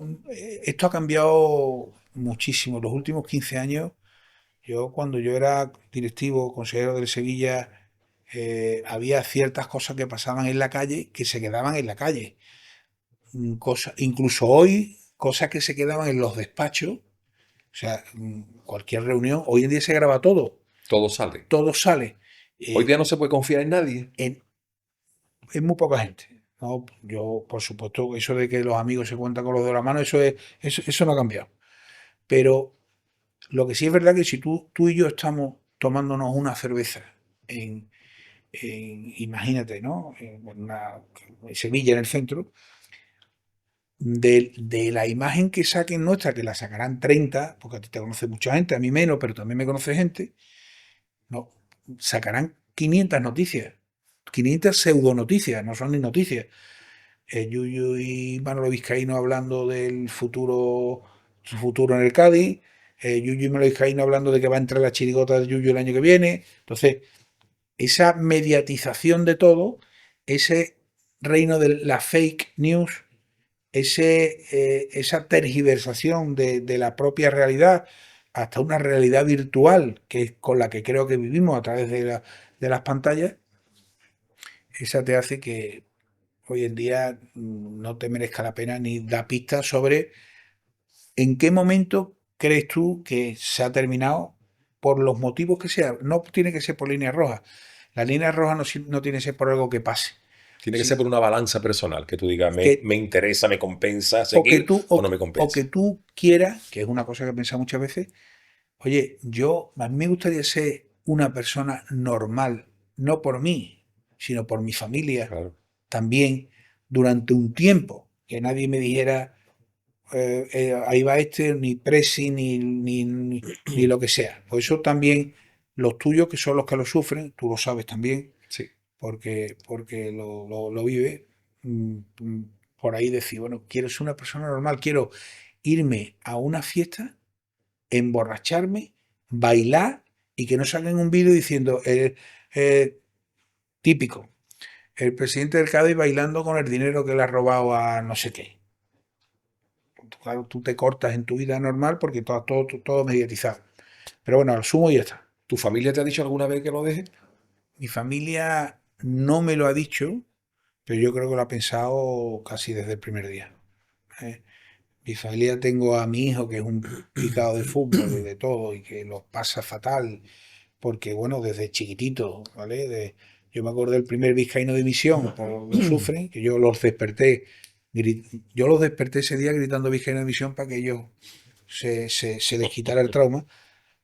esto ha cambiado muchísimo. Los últimos 15 años, cuando yo era directivo, consejero del Sevilla, había ciertas cosas que pasaban en la calle que se quedaban en la calle. Incluso hoy, cosas que se quedaban en los despachos. O sea, cualquier reunión, hoy en día se graba Todo sale. todo sale. Hoy Eh, día no se puede confiar en nadie. en muy poca gente. ¿No? Yo, por supuesto, eso de que los amigos se cuentan con los de la mano, eso no ha cambiado. Pero lo que sí es verdad que si tú y yo estamos tomándonos una cerveza imagínate, ¿no? En Sevilla, en el centro, de la imagen que saquen nuestra, que la sacarán 30 porque a ti te conoce mucha gente, a mí menos, pero también me conoce gente, no, sacarán 500 noticias, 500 pseudonoticias, no son ni noticias. Yuyu y Manolo Vizcaíno hablando del futuro, su futuro en el Cádiz, Yuyu y Manolo Vizcaíno hablando de que va a entrar la chirigota de Yuyu el año que viene. Entonces, esa mediatización de todo, ese reino de la fake news, esa tergiversación de la propia realidad hasta una realidad virtual que es con la que creo que vivimos a través de las pantallas, esa te hace que hoy en día no te merezca la pena ni da pistas sobre en qué momento crees tú que se ha terminado por los motivos que sea. No tiene que ser por línea roja. La línea roja no tiene que ser por algo que pase. Tiene que ser Sí, por una balanza personal, que tú digas, que, me interesa, me compensa o que seguir tú, o no me o que compensa. tú quieras, que es una cosa que he pensado muchas veces, oye, a mí me gustaría ser una persona normal, no por mí, sino por mi familia, Claro. también durante un tiempo, que nadie me dijera, ahí va este, ni presi, ni lo que sea. Por eso también los tuyos, que son los que lo sufren, tú lo sabes también, Sí. porque lo vive, por ahí decir, bueno, quiero ser una persona normal, quiero irme a una fiesta, emborracharme, bailar y que no salgan un vídeo diciendo, típico, el presidente del Cádiz bailando con el dinero que le ha robado a no sé qué. Claro, tú te cortas en tu vida normal porque todo mediatizado. Pero bueno, al sumo y ya está. ¿Tu familia te ha dicho alguna vez que lo dejes? Mi familia no me lo ha dicho, pero yo creo que lo ha pensado casi desde el primer día. ¿Eh? Mi familia, tengo a mi hijo que es un picado de fútbol y de todo y que lo pasa fatal porque, bueno, desde chiquitito, ¿vale? Yo me acuerdo del primer vizcaíno de misión, lo sufren, que yo los desperté ese día gritando vizcaíno de misión para que ellos se les quitara el trauma.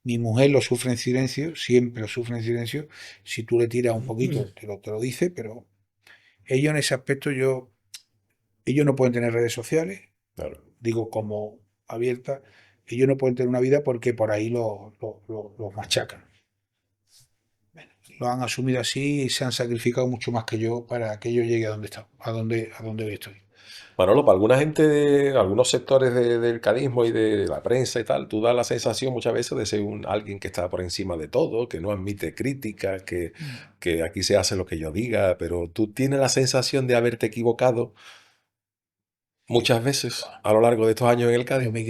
Mi mujer lo sufre en silencio, siempre lo sufre en silencio. Si tú le tiras un poquito, te lo dice, pero ellos en ese aspecto, ellos no pueden tener redes sociales, Claro. digo como abiertas, ellos no pueden tener una vida porque por ahí los machacan. Lo han asumido así y se han sacrificado mucho más que yo para que yo llegue a donde está, a donde hoy estoy. Manolo, para alguna gente de algunos sectores del cadismo y de la prensa y tal, tú das la sensación muchas veces de ser alguien que está por encima de todo, que no admite críticas, que aquí se hace lo que yo diga, pero tú tienes la sensación de haberte equivocado muchas veces a lo largo de estos años en el Cádiz. Yo me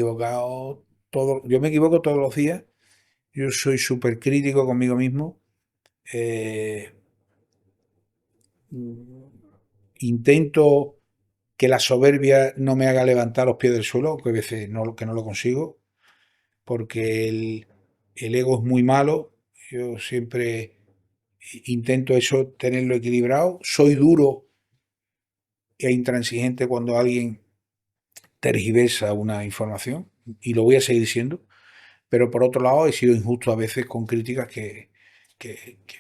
equivoco todos los días. Yo soy súper crítico conmigo mismo. Eh, Intento que la soberbia no me haga levantar los pies del suelo, que a veces que no lo consigo, porque el ego es muy malo. Yo siempre intento eso, tenerlo equilibrado. Soy duro e intransigente cuando alguien tergiversa una información, y lo voy a seguir siendo, pero por otro lado he sido injusto a veces con críticas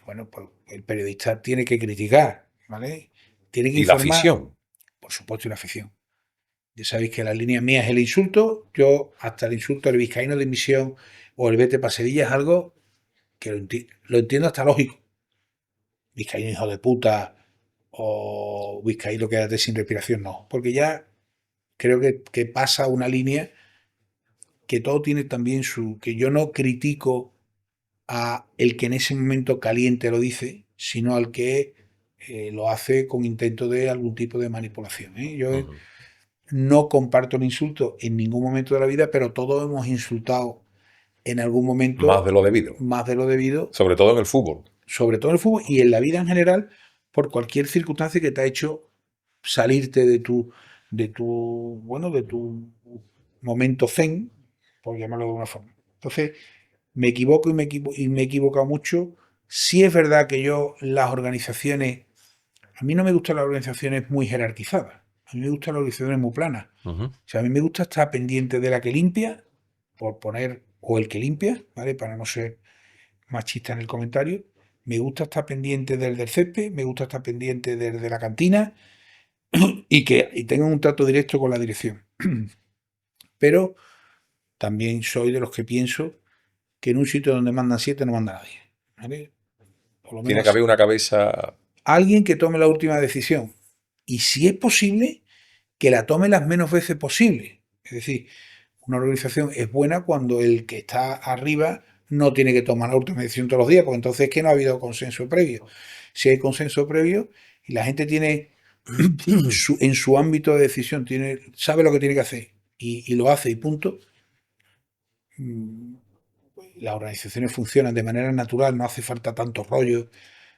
bueno, pues el periodista tiene que criticar, ¿vale? Tiene que Y la informar, afición. por supuesto, y la afición. Ya sabéis que la línea mía es el insulto. Yo, hasta el insulto del vizcaíno de misión o el vete pa' Sevilla es algo que lo entiendo hasta lógico. Vizcaíno hijo de puta o Vizcaíno quédate sin respiración, no. Porque ya creo que pasa una línea que todo tiene también que yo no critico a el que en ese momento caliente lo dice, sino al que lo hace con intento de algún tipo de manipulación. Yo Ujú. no comparto el insulto en ningún momento de la vida, pero todos hemos insultado en algún Más momento de lo debido. más de lo debido, Sobre todo en el fútbol. sobre todo en el fútbol y en la vida en general, por cualquier circunstancia que te ha hecho salirte de tu momento zen, por llamarlo de una forma. Entonces, me equivoco y me he equivocado mucho. Sí es verdad que las organizaciones, a mí no me gustan las organizaciones muy jerarquizadas, a mí me gustan las organizaciones muy planas. Ujú. O sea, a mí me gusta estar pendiente de la que limpia, por poner, o el que limpia, ¿vale? Para no ser machista en el comentario. Me gusta estar pendiente del césped, me gusta estar pendiente del de la cantina y tengan un trato directo con la dirección. Pero también soy de los que pienso que en un sitio donde mandan siete no manda nadie, ¿vale? Por lo Tiene que menos haber una cabeza. alguien que tome la última decisión. Y si es posible, que la tome las menos veces posible. Es decir, una organización es buena cuando el que está arriba no tiene que tomar la última decisión todos los días, porque entonces es que no ha habido consenso previo. Si hay consenso previo y la gente tiene en su ámbito de decisión, sabe lo que tiene que hacer y lo hace y punto, mm, las organizaciones funcionan de manera natural, no hace falta tantos rollos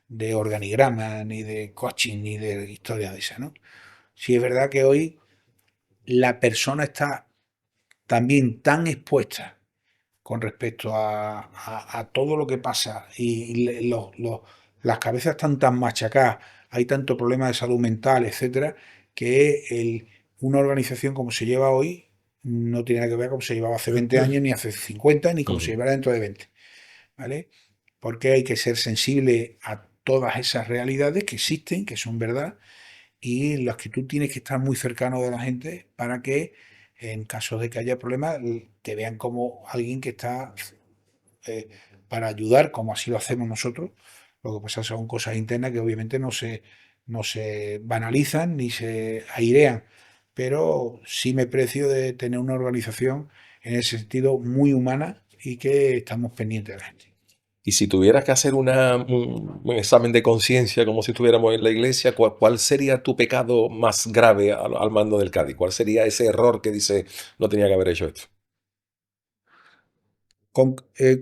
de organigrama, ni de coaching, ni de historias de esa, ¿no? Sí es verdad que hoy la persona está también tan expuesta con respecto a todo lo que pasa y las cabezas están tan machacadas, hay tanto problema de salud mental, etcétera, que una organización como se lleva hoy no tiene nada que ver como se llevaba hace 20 años, ni hace 50, ni como se Ujú. llevará dentro de 20. ¿Vale? Porque hay que ser sensible a todas esas realidades que existen, que son verdad, y las que tú tienes que estar muy cercano de la gente para que en caso de que haya problemas te vean como alguien que está eh, para ayudar, como así lo hacemos nosotros. Lo que pasa son cosas internas que obviamente no se banalizan ni se airean, pero sí me precio de tener una organización en ese sentido muy humana y que estamos pendientes de la gente. Y si tuvieras que hacer un examen de conciencia, como si estuviéramos en la iglesia, ¿cuál sería tu pecado más grave al mando del Cádiz? ¿Cuál sería ese error que dice no tenía que haber hecho esto?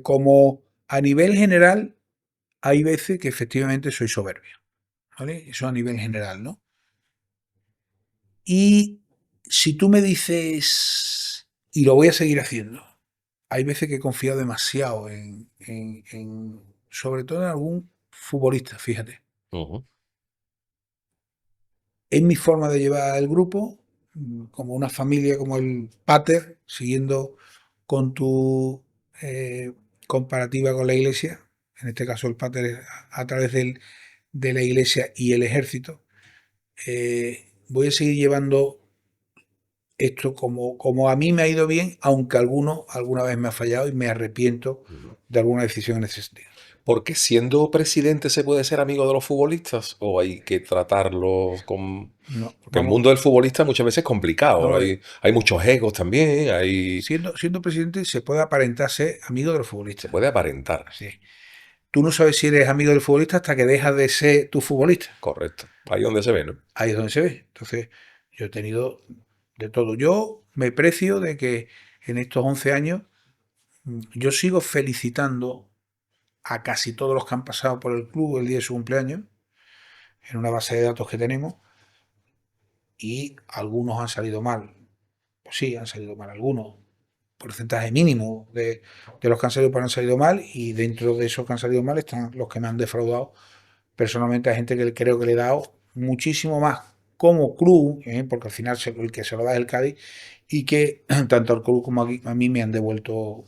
Como a nivel general, hay veces que efectivamente soy soberbio, ¿vale? Eso a nivel general, ¿no? Y si tú me dices, y lo voy a seguir haciendo, hay veces que he confiado demasiado sobre todo en algún futbolista, fíjate. Ujú. Es mi forma de llevar el grupo, como una familia, como el Pater, siguiendo con tu eh, comparativa con la iglesia, en este caso el Pater es a través de la iglesia y el ejército. Voy a seguir llevando esto como a mí me ha ido bien, aunque alguna vez me ha fallado y me arrepiento de alguna decisión en ese sentido. ¿Por qué siendo presidente se puede ser amigo de los futbolistas? ¿O hay que tratarlos con...? No, Porque el vamos, mundo del futbolista muchas veces es complicado. vamos a ver. Hay muchos egos también, Siendo presidente se puede aparentar ser amigo de los se futbolistas. puede aparentar. Sí. Tú no sabes si eres amigo del futbolista hasta que dejas de ser tu futbolista. Correcto. Ahí es donde se ve, ¿no? Ahí es donde se ve. Entonces, yo he tenido de todo. Yo me precio de que en estos 11 años yo sigo felicitando a casi todos los que han pasado por el club el día de su cumpleaños, en una base de datos que tenemos, y algunos han salido mal. Pues sí, han salido mal algunos. Porcentaje mínimo de los que han salido mal han salido mal, y dentro de esos que han salido mal están los que me han defraudado personalmente, a gente que creo que le he dado muchísimo más como club, porque al final el que se lo da es el Cádiz, y que tanto al club como a mí me han devuelto,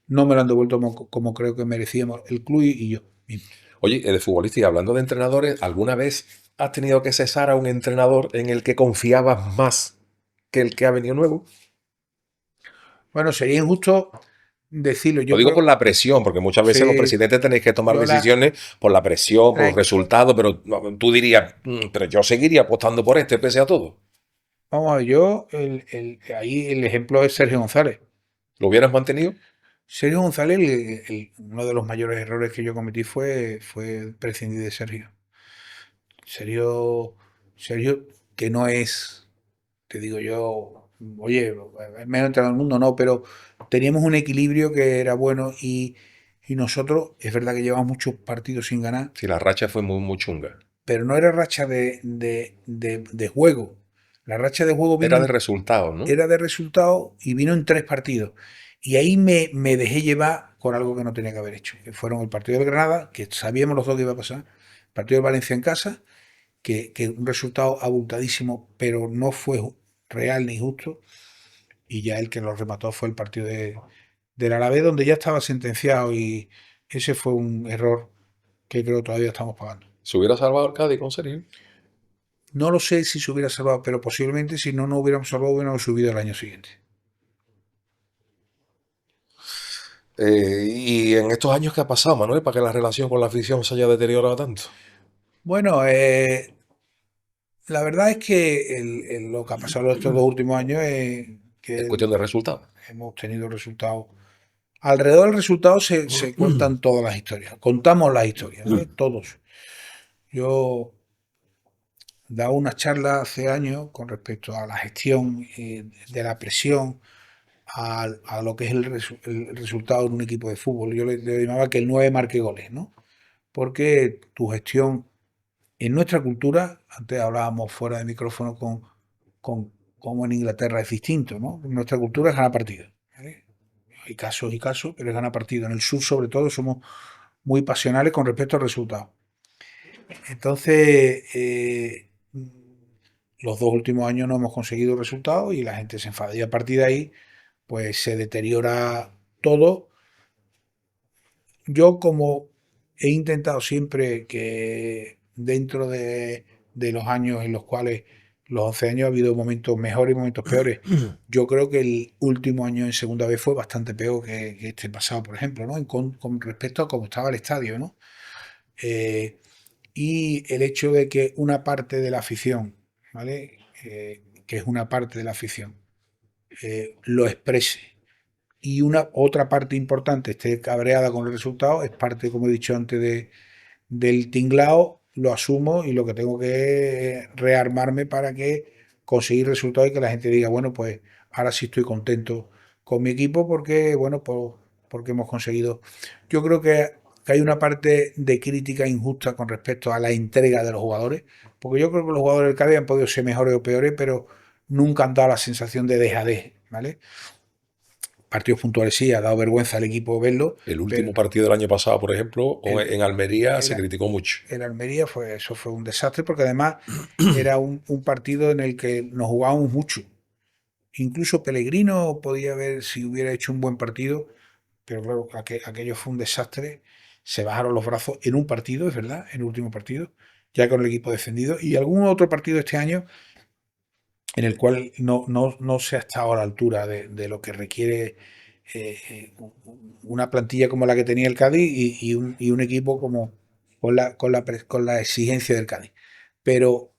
no me lo han devuelto como creo que merecíamos el club y yo mismo. Oye, de futbolista y hablando de entrenadores, ¿alguna vez has tenido que cesar a un entrenador en el que confiabas más que el que ha venido nuevo? Bueno, sería injusto decirlo, Lo yo digo creo por la presión, porque muchas veces los que presidentes tenéis que tomar yo decisiones por la presión, por los la- resultados, pero tú dirías, pero yo seguiría apostando por este pese a todo". vamos a ver, ahí el ejemplo es Sergio González. ¿Lo hubieras mantenido? Sergio González, uno de los mayores errores que yo cometí fue prescindir de Sergio. Sergio, que no es, te digo yo, oye, el mejor entrenador del mundo, no, pero teníamos un equilibrio que era bueno, y nosotros, es verdad que llevamos muchos partidos sin ganar, Si la racha fue muy chunga. pero no era racha de juego. La racha de juego Era de resultados, ¿no? era de resultado y vino en 3 partidos. Y ahí me dejé llevar con algo que no tenía que haber hecho, que fueron el partido del Granada, que sabíamos los dos que iba a pasar, el partido del Valencia en casa, que un resultado abultadísimo, pero no fue real ni justo, y ya el que lo remató fue el partido del Alavés, donde ya estaba sentenciado, y ese fue un error que creo todavía estamos pagando. ¿Se hubiera salvado el Cádiz con Sergio? No lo sé si se hubiera salvado, pero posiblemente si no nos hubiéramos salvado, hubiéramos subido el año siguiente. Y en estos años que ha pasado, Manuel, para que la relación con la afición se haya deteriorado tanto. Bueno, la verdad es que lo que ha pasado estos 2 últimos años es Es que cuestión de resultados. hemos tenido resultados. Alrededor del resultado se cuentan todas las historias. Contamos las historias, ¿vale? Todos. Yo daba una charla hace años con respecto a la gestión de la presión, a lo que es el resultado de un equipo de fútbol. Yo le llamaba que el 9 marque goles, ¿no? Porque tu gestión en nuestra cultura, antes hablábamos fuera de micrófono con cómo en Inglaterra es distinto, ¿no? En nuestra cultura es ganar partido, ¿vale? Hay casos y casos, pero es ganar partido. En el sur, sobre todo, somos muy pasionales con respecto al resultado. Entonces, los 2 últimos años no hemos conseguido resultados y la gente se enfada. Y a partir de ahí, pues se deteriora todo. Yo, como he intentado siempre que dentro de los años en los cuales, los 11 años, ha habido momentos mejores y momentos peores. Yo creo que el último año en segunda vez fue bastante peor que este pasado, por ejemplo, ¿no? Con respecto a cómo estaba el estadio, ¿no? Eh, y el hecho de que una parte de la afición, ¿vale? Que es una parte de la afición, lo exprese y una otra parte importante esté cabreada con el resultado, es parte, como he dicho antes, del tinglao, lo asumo y lo que tengo que es rearmarme para que conseguir resultados y que la gente diga, bueno, pues ahora sí estoy contento con mi equipo porque, bueno, pues, porque hemos conseguido. Yo creo que hay una parte de crítica injusta con respecto a la entrega de los jugadores, porque yo creo que los jugadores del Cádiz han podido ser mejores o peores, pero nunca han dado la sensación de dejadez, ¿vale? Partidos puntuales sí, ha dado vergüenza al equipo verlo, El pero último partido del año pasado, por ejemplo, el, en Almería se el, criticó mucho. el Almería eso fue un desastre porque además era un partido en el que nos jugábamos mucho. Incluso Pellegrino podía haber, si hubiera hecho un buen partido, pero claro, aquello fue un desastre. Se bajaron los brazos en un partido, es verdad, en el último partido, ya con el equipo defendido. Y algún otro partido este año en el cual no se ha estado a la altura de lo que requiere una plantilla como la que tenía el Cádiz y un equipo como con la exigencia del Cádiz. Pero,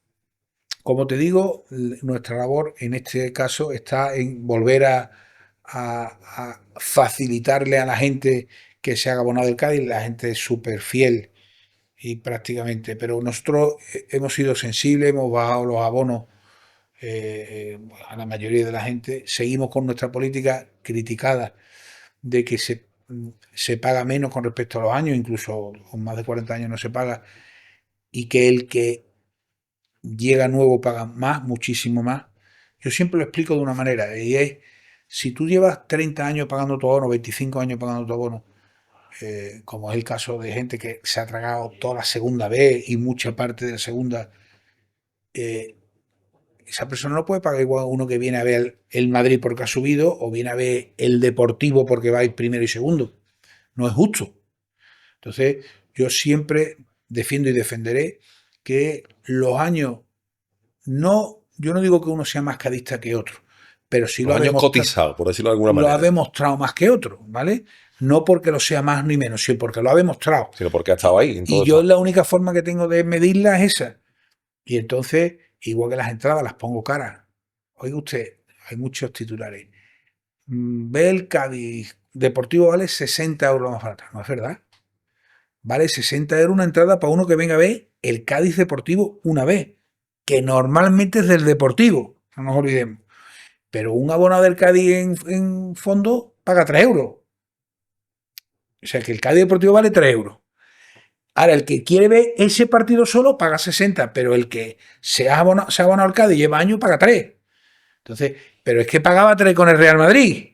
como te digo, nuestra labor en este caso está en volver a facilitarle a la gente que se haga abonado del Cádiz. La gente es súper fiel y prácticamente, pero nosotros hemos sido sensibles, hemos bajado los abonos a la mayoría de la gente. Seguimos con nuestra política criticada de que se paga menos con respecto a los años, incluso con más de 40 años no se paga, y que el que llega nuevo paga más, muchísimo más. Yo siempre lo explico de una manera, y es, si tú llevas 30 años pagando tu abono, 25 años pagando tu abono, como es el caso de gente que se ha tragado toda la segunda vez y mucha parte de la segunda, eh, esa persona no puede pagar igual a uno que viene a ver el Madrid porque ha subido o viene a ver el Deportivo porque va a ir primero y segundo. No es justo. Entonces, yo siempre defiendo y defenderé que los años no, yo no digo que uno sea más cadista que otro, pero sí Los años cotizados, por decirlo de alguna lo ha manera, demostrado más que otro, ¿vale? No porque lo sea más ni menos, sino porque lo ha demostrado. sino porque ha estado ahí en Y todo yo eso. la única forma que tengo de medirla es esa. Y entonces, igual que las entradas, las pongo caras. Oiga usted, hay muchos titulares. Ve el Cádiz Deportivo vale 60 euros más barata. No es verdad. Vale 60 euros una entrada para uno que venga a ver el Cádiz Deportivo una vez, que normalmente es del Deportivo, no nos olvidemos. Pero un abonado del Cádiz en fondo paga 3 euros. O sea que el Cádiz Deportivo vale 3 euros. Ahora, el que quiere ver ese partido solo paga 60, pero el que se ha abonado al Cádiz y lleva años paga 3. Entonces, pero es que pagaba 3 con el Real Madrid,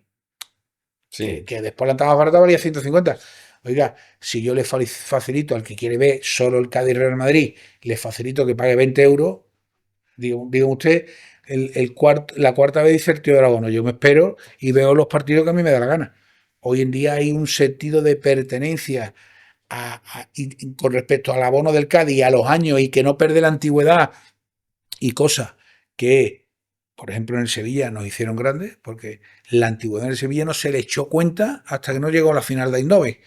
Sí. que después la entrada más barata valía 150. Oiga, si yo le facilito al que quiere ver solo el Cádiz Real Madrid, le facilito que pague 20 euros, digo usted, la cuarta vez dice el tío Dragón, yo me espero y veo los partidos que a mí me da la gana. Hoy en día hay un sentido de pertenencia con respecto al abono del Cádiz, a los años y que no pierde la antigüedad y cosas que, por ejemplo, en el Sevilla nos hicieron grandes, porque la antigüedad en el Sevilla no se le echó cuenta hasta que no llegó a la final de Eindhoven.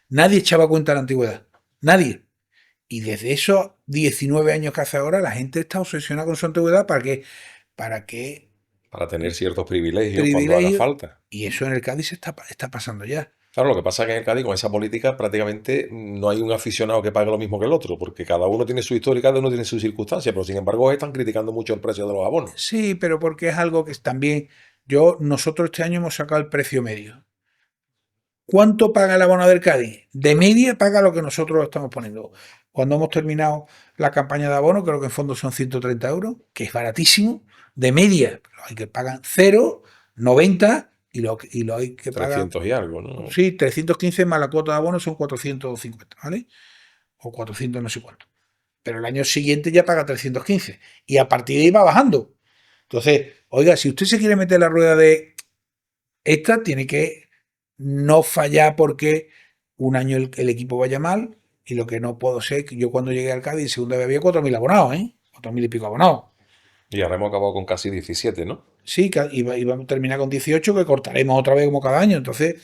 Nadie echaba cuenta de la antigüedad. Nadie. Y desde esos 19 años que hace ahora, la gente está obsesionada con su antigüedad para que Para tener ciertos privilegios cuando haga privilegio. falta. Y eso en el Cádiz está pasando ya. Claro, lo que pasa es que en el Cádiz con esa política prácticamente no hay un aficionado que pague lo mismo que el otro, porque cada uno tiene su historia y cada uno tiene sus circunstancias, pero sin embargo están criticando mucho el precio de los abonos. Sí, pero porque es algo que también nosotros este año hemos sacado el precio medio. ¿Cuánto paga el abono del Cádiz? De media paga lo que nosotros estamos poniendo. Cuando hemos terminado la campaña de abono, creo que en fondo son 130 euros, que es baratísimo. De media, hay que pagan 0, 90 y lo hay que pagar. 300 y algo, ¿no? Sí, 315 más la cuota de abono son 450, ¿vale? O 400 no sé cuánto. Pero el año siguiente ya paga 315 y a partir de ahí va bajando. Entonces, oiga, si usted se quiere meter la rueda de esta, tiene que no fallar porque un año el equipo vaya mal y lo que no puedo ser, que yo cuando llegué al Cádiz en segunda vez había 4.000 abonados, ¿eh? 4.000 y pico abonados. Y ahora hemos acabado con casi 17, ¿no? Sí, vamos a terminar con 18 que cortaremos otra vez como cada año. Entonces,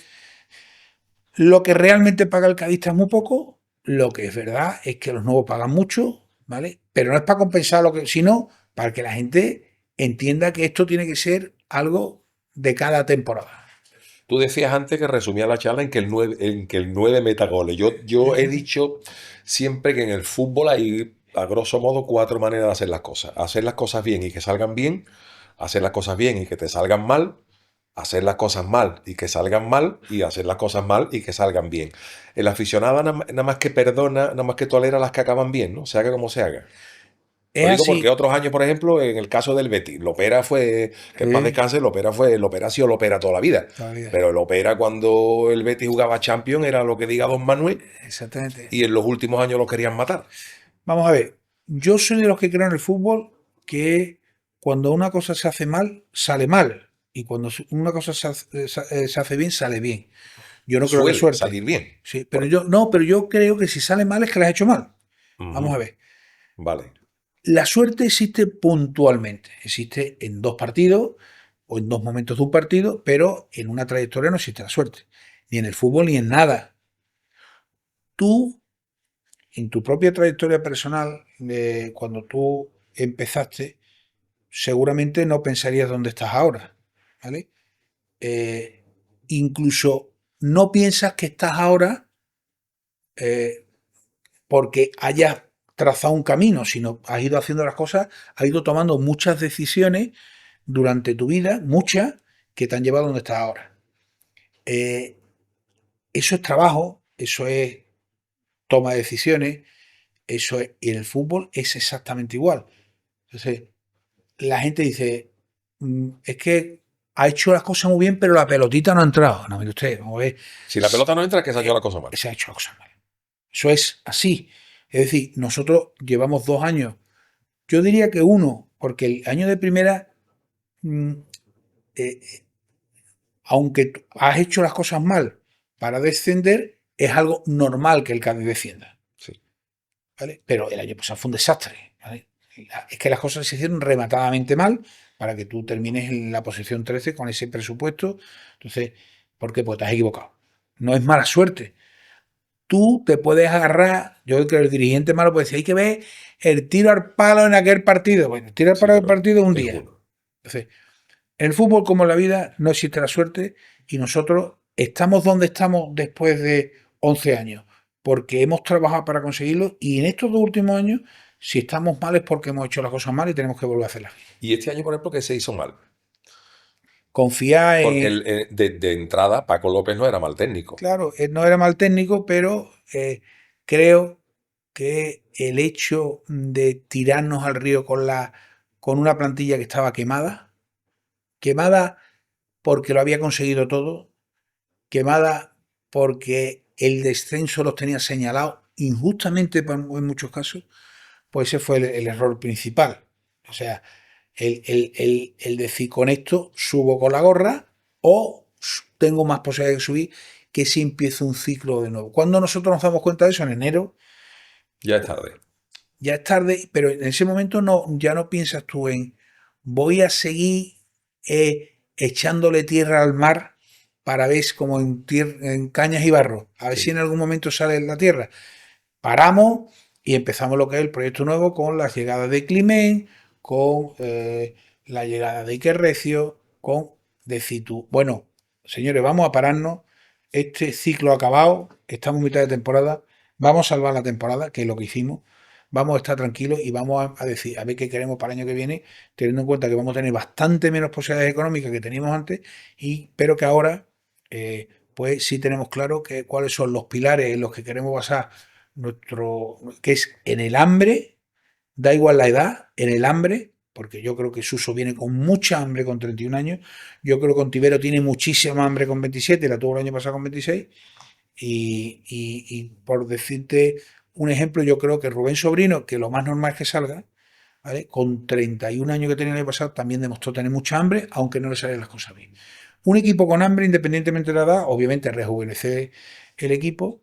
lo que realmente paga el cadista es muy poco. Lo que es verdad es que los nuevos pagan mucho, ¿vale? Pero no es para compensar lo que, sino para que la gente entienda que esto tiene que ser algo de cada temporada. Tú decías antes que resumía la charla en que el 9 meta goles. Yo he dicho siempre que en el fútbol hay, a grosso modo, cuatro maneras de hacer las cosas. Hacer las cosas bien y que salgan bien, hacer las cosas bien y que te salgan mal, hacer las cosas mal y que salgan mal, y hacer las cosas mal y que salgan bien. El aficionado nada más que perdona, nada más que tolera las que acaban bien, ¿no? Se haga como se haga. Lo Es digo porque así. otros años, por ejemplo, en el caso del Betis, Lopera fue, que en paz Sí, descanse, Lopera ha sido Lopera toda la vida. todavía. Pero Lopera cuando el Betis jugaba Champions era lo que diga Don Manuel, Exactamente. y en los últimos años lo querían matar. Vamos a ver. Yo soy de los que creo en el fútbol que cuando una cosa se hace mal, sale mal. Y cuando una cosa se hace bien, sale bien. Yo no creo que Suele suerte. salir bien. Sí, pero Por- yo no, pero yo creo que si sale mal es que lo has hecho mal. Vamos a Ujú. ver. Vale. La suerte existe puntualmente. Existe en dos partidos o en dos momentos de un partido, pero en una trayectoria no existe la suerte. Ni en el fútbol ni en nada. Tú, en tu propia trayectoria personal, cuando tú empezaste, seguramente no pensarías dónde estás ahora. ¿Vale? Eh, Incluso no piensas que estás ahora eh, porque hayas trazado un camino, sino has ido haciendo las cosas, has ido tomando muchas decisiones durante tu vida, muchas, que te han llevado a donde estás ahora. Eh, Eso es trabajo, eso es toma de decisiones, eso es, y en el fútbol es exactamente igual. Entonces, la gente dice, es que ha hecho las cosas muy bien, pero la pelotita no ha entrado. No, mire usted, vamos a ver, Si la pelota no entra, es que se ha hecho la cosa mal. se ha hecho las cosas mal. Eso es así. Es decir, nosotros llevamos 2 años, yo diría que uno, porque el año de primera, mm, eh, aunque has hecho las cosas mal para descender, es algo normal que el Cádiz descienda. Sí. ¿Vale? Pero el año pasado fue un desastre. ¿Vale? Es que las cosas se hicieron rematadamente mal para que tú termines en la posición 13 con ese presupuesto. Entonces, ¿por qué? Pues te has equivocado. No es mala suerte. Tú te puedes agarrar, yo creo que el dirigente malo puede decir, hay que ver el tiro al palo en aquel partido. Bueno, el tiro al Sí, palo del pero partido es un es día. uno. Entonces, en el fútbol como en la vida no existe la suerte y nosotros estamos donde estamos después de 11 años porque hemos trabajado para conseguirlo y en estos 2 últimos años si estamos mal es porque hemos hecho las cosas mal y tenemos que volver a hacerlas. Y este año, por ejemplo, que se hizo mal. Confiar Porque en... de entrada, Paco López no era mal técnico. Claro, no era mal técnico, pero creo que el hecho de tirarnos al río con una plantilla que estaba quemada porque lo había conseguido todo, quemada porque el descenso los tenía señalados injustamente en muchos casos, pues ese fue el error principal. O sea, el decir con esto subo con la gorra o tengo más posibilidades de subir que si empiezo un ciclo de nuevo. Cuando nosotros nos damos cuenta de eso en enero, Ya es tarde. ya es tarde, pero en ese momento no, ya no piensas tú en voy a seguir echándole tierra al mar para ver como en cañas y barro, a ver si Sí. en algún momento sale la tierra. Paramos y empezamos lo que es el proyecto nuevo con la llegada de Climent, con la llegada de Iker Recio, con de Citu. Bueno, señores, vamos a pararnos. Este ciclo ha acabado, estamos en mitad de temporada, vamos a salvar la temporada, que es lo que hicimos. Vamos a estar tranquilos y vamos a decir, a ver qué queremos para el año que viene, teniendo en cuenta que vamos a tener bastante menos posibilidades económicas que teníamos antes, pero que ahora, pues sí tenemos claro que cuáles son los pilares en los que queremos basar que es en el hambre, da igual la edad, en el hambre, porque yo creo que Suso viene con mucha hambre con 31 años. Yo creo que Ontivero tiene muchísima hambre con 27, la tuvo el año pasado con 26. Y por decirte un ejemplo, yo creo que Rubén Sobrino, que lo más normal es que salga, ¿vale? Con 31 años que tenía el año pasado, también demostró tener mucha hambre, aunque no le salen las cosas bien. Un equipo con hambre, independientemente de la edad, obviamente rejuvenece el equipo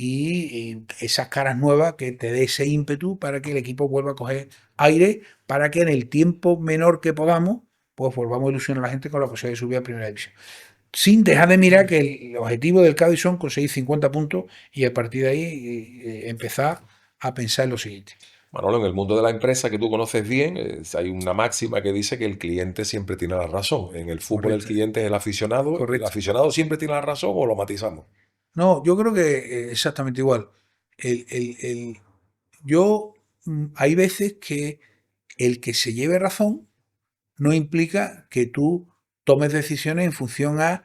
y esas caras nuevas que te dé ese ímpetu para que el equipo vuelva a coger aire, para que en el tiempo menor que podamos, pues volvamos a ilusionar a la gente con la posibilidad de subir a primera división. Sin dejar de mirar que el objetivo del Cádiz son conseguir 50 puntos y a partir de ahí empezar a pensar en lo siguiente. Manolo, en el mundo de la empresa que tú conoces bien, hay una máxima que dice que el cliente siempre tiene la razón. En el fútbol el Correcto, cliente es el correcto. aficionado siempre tiene la razón o lo matizamos. No, yo creo que exactamente igual. Yo, hay veces que el que se lleve razón no implica que tú tomes decisiones en función a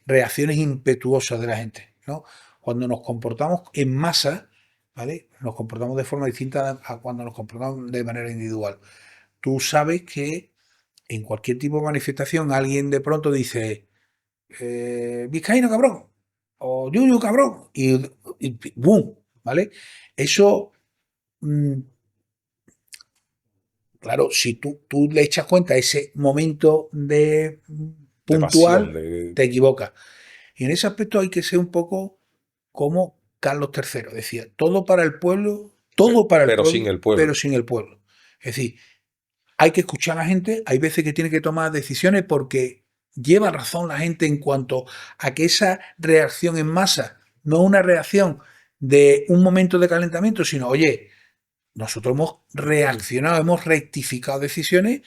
reacciones impetuosas de la gente, ¿no? Cuando nos comportamos en masa, ¿vale? Nos comportamos de forma distinta a cuando nos comportamos de manera individual. Tú sabes que en cualquier tipo de manifestación alguien de pronto dice Vizcaíno cabrón o Yuyu cabrón y ¡boom! ¿Vale? Eso, mm, claro, si tú le echas cuenta a ese momento de De pasión, puntual, te equivocas. Y en ese aspecto hay que ser un poco como Carlos III. Decía, todo para el pero sin pueblo, el pero pueblo. sin el pueblo. Es decir, hay que escuchar a la gente, hay veces que tiene que tomar decisiones porque lleva razón la gente en cuanto a que esa reacción en masa no es una reacción de un momento de calentamiento, sino, oye, nosotros hemos reaccionado, hemos rectificado decisiones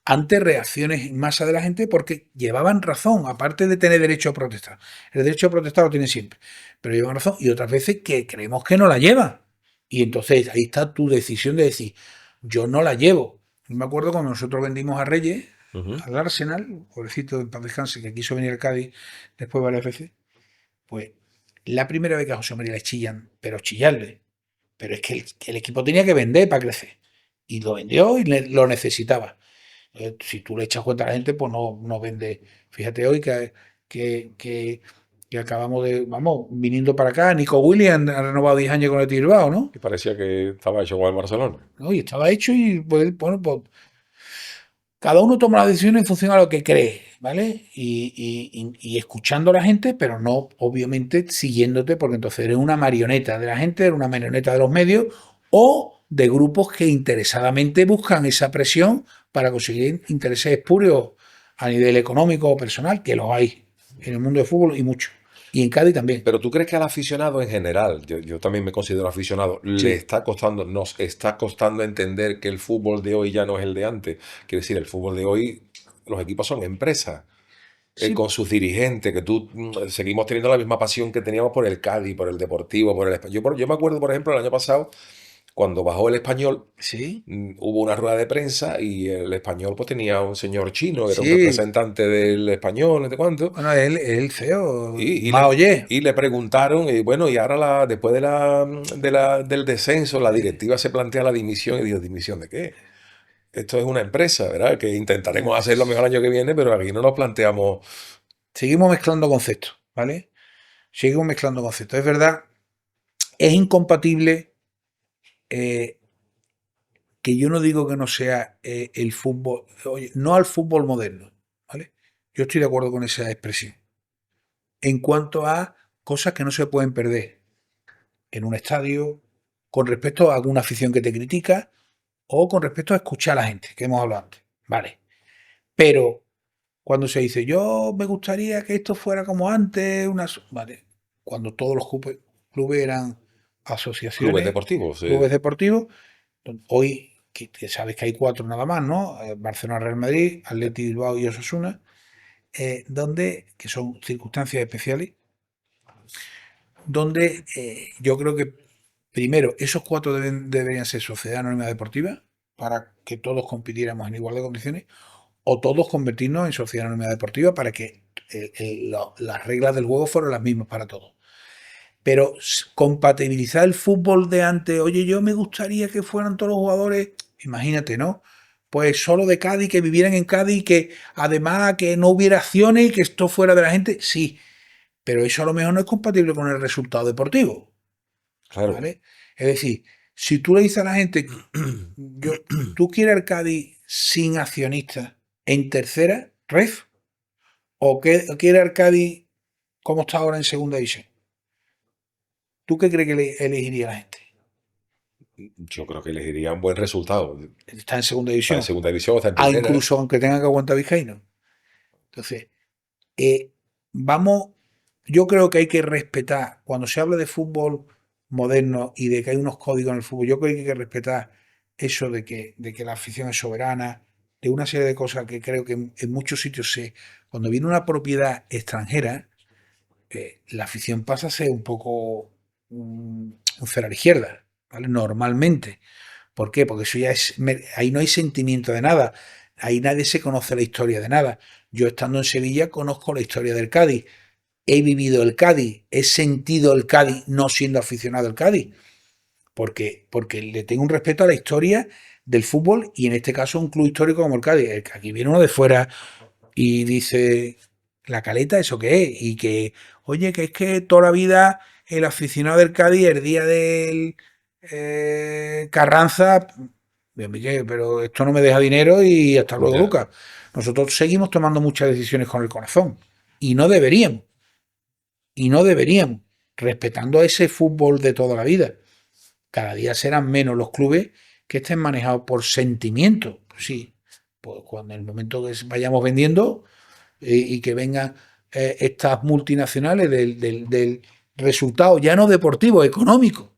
ante reacciones en masa de la gente porque llevaban razón, aparte de tener derecho a protestar. El derecho a protestar lo tiene siempre, pero llevan razón y otras veces que creemos que no la llevan. Y entonces ahí está tu decisión de decir, yo no la llevo. Yo me acuerdo cuando nosotros vendimos a Reyes, Ujú. al Arsenal, pobrecito de paz descanse, que quiso venir al Cádiz después varias veces, pues la primera vez que a José María le chillan, pero chillarle, pero es que el equipo tenía que vender para crecer. Y lo vendió y lo necesitaba. Si tú le echas cuenta a la gente, pues no vende. Fíjate hoy que acabamos de, vamos, viniendo para acá, Nico Williams ha renovado 10 años con el Bilbao, ¿no? Y parecía que estaba hecho con el Barcelona. ¿No? Y estaba hecho y, pues, bueno, pues cada uno toma la decisión en función a lo que cree, ¿vale? Y escuchando a la gente, pero no, obviamente, siguiéndote, porque entonces eres una marioneta de la gente, eres una marioneta de los medios o de grupos que interesadamente buscan esa presión para conseguir intereses espurios a nivel económico o personal, que los hay en el mundo del fútbol y mucho. Y en Cádiz también. Pero tú crees que al aficionado en general, yo también me considero aficionado, le Sí. está costando, nos está costando entender que el fútbol de hoy ya no es el de antes. Quiere decir, el fútbol de hoy, los equipos son empresas, Sí, con sus dirigentes, que tú seguimos teniendo la misma pasión que teníamos por el Cádiz, por el Deportivo, por el Español. Yo me acuerdo, por ejemplo, el año pasado, cuando bajó el Español, sí, hubo una rueda de prensa y el Español pues tenía un señor chino, que era un sí. representante del Español, no sé cuánto. Bueno, es el CEO, Y, y más le, oye. y le preguntaron, y bueno, y ahora después del descenso, la directiva se plantea la dimisión. Y digo, ¿dimisión de qué? Esto es una empresa, ¿verdad? Que intentaremos hacerlo mejor el año que viene, pero aquí no nos planteamos. Seguimos mezclando conceptos, ¿vale? Seguimos mezclando conceptos. Es verdad, es incompatible eh, que yo no digo que no sea el fútbol, oye, no al fútbol moderno, ¿vale? Yo estoy de acuerdo con esa expresión. En cuanto a cosas que no se pueden perder en un estadio, con respecto a alguna afición que te critica o con respecto a escuchar a la gente, que hemos hablado antes, ¿vale? Pero cuando se dice, yo me gustaría que esto fuera como antes, vale, cuando todos los clubes eran Clubes asociaciones, deportivos. clubes deportivos, hoy que sabes que hay cuatro nada más, ¿no? Barcelona, Real Madrid, Atleti Bilbao y Osasuna, donde, que son circunstancias especiales, donde yo creo que primero esos cuatro deberían ser sociedad anónima deportiva para que todos compitiéramos en igual de condiciones o todos convertirnos en sociedad anónima deportiva para que las reglas del juego fueran las mismas para todos. Pero compatibilizar el fútbol de antes, oye, yo me gustaría que fueran todos los jugadores, Imagínate, ¿no? Pues solo de Cádiz, que vivieran en Cádiz, que además que no hubiera acciones y que esto fuera de la gente, sí, pero eso a lo mejor no es compatible con el resultado deportivo, Claro. ¿vale? Es decir, si tú le dices a la gente, tú quieres el Cádiz sin accionistas en tercera, ref, o quieres el Cádiz como está ahora en segunda división. ¿Tú qué crees que elegiría la gente? Yo creo que elegiría un buen resultado. Está en segunda Está en división. segunda división o está en primera. Incluso aunque tenga que aguantar Vizcaíno. Entonces, eh, vamos, yo creo que hay que respetar, cuando se habla de fútbol moderno y de que hay unos códigos en el fútbol, yo creo que hay que respetar eso de que la afición es soberana, de una serie de cosas que creo que en muchos sitios cuando viene una propiedad extranjera, la afición pasa a ser un poco un cero a la izquierda, ¿vale? Normalmente. ¿Por qué? Porque eso ya ahí no hay sentimiento de nada, ahí nadie se conoce la historia de nada. Yo estando en Sevilla conozco la historia del Cádiz, he vivido el Cádiz, he sentido el Cádiz no siendo aficionado al Cádiz, porque le tengo un respeto a la historia del fútbol y en este caso un club histórico como el Cádiz. Aquí viene uno de fuera y dice, ¿la Caleta eso qué es? Y que, oye, que es que toda la vida el aficionado del Cádiz, el día del Carranza, pero esto no me deja dinero y hasta luego, Ya. Lucas. Nosotros seguimos tomando muchas decisiones con el corazón y no deberíamos, y no deberíamos, respetando a ese fútbol de toda la vida. Cada día serán menos los clubes que estén manejados por sentimiento. Pues sí, pues cuando en el momento que vayamos vendiendo y que vengan estas multinacionales del resultado ya no deportivo, económico,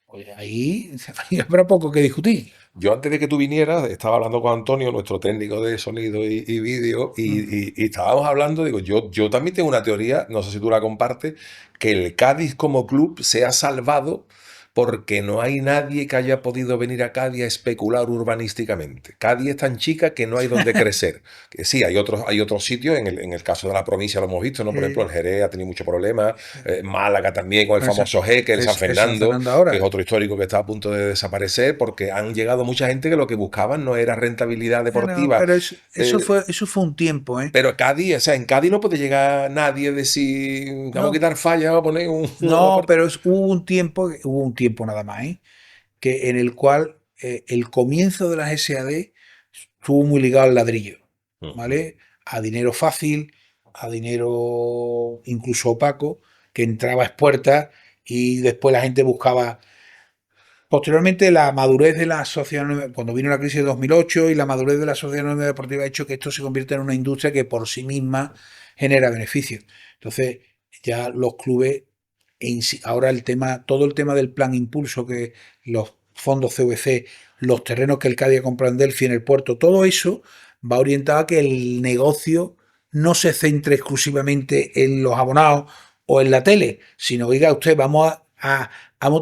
pues ahí habrá poco que discutir. Yo antes de que tú vinieras, estaba hablando con Antonio, nuestro técnico de sonido y vídeo, y estábamos hablando, digo, yo también tengo una teoría, no sé si tú la compartes, que el Cádiz como club se ha salvado porque no hay nadie que haya podido venir a Cádiz a especular urbanísticamente. Cádiz es tan chica que no hay donde crecer. Que sí, hay otros sitios, en el caso de la provincia lo hemos visto, ¿no? Por ejemplo, el Jerez ha tenido muchos problemas, Málaga también con el famoso Jeque, el San Fernando, que es otro histórico que está a punto de desaparecer, porque han llegado mucha gente que lo que buscaban no era rentabilidad Bueno, deportiva. pero eso fue un tiempo, ¿eh? Pero Cádiz, o sea, en Cádiz no puede llegar nadie a decir, vamos a No, quitar fallas, vamos a poner no, pero hubo un tiempo nada más, ¿eh? Que en el cual el comienzo de las SAD estuvo muy ligado al ladrillo, Ujú. ¿vale? A dinero fácil, a dinero incluso opaco, que entraba a expuertas y después la gente buscaba. Posteriormente, la madurez de la sociedad anónima, cuando vino la crisis de 2008 y la madurez de la sociedad anónima deportiva ha hecho que esto se convierta en una industria que por sí misma genera beneficios. Entonces, ya los clubes, ahora todo el tema del plan impulso, que los fondos CVC, los terrenos que el Cádiz ha comprado en Delphi, en el puerto, todo eso va orientado a que el negocio no se centre exclusivamente en los abonados o en la tele, sino, oiga, usted, vamos a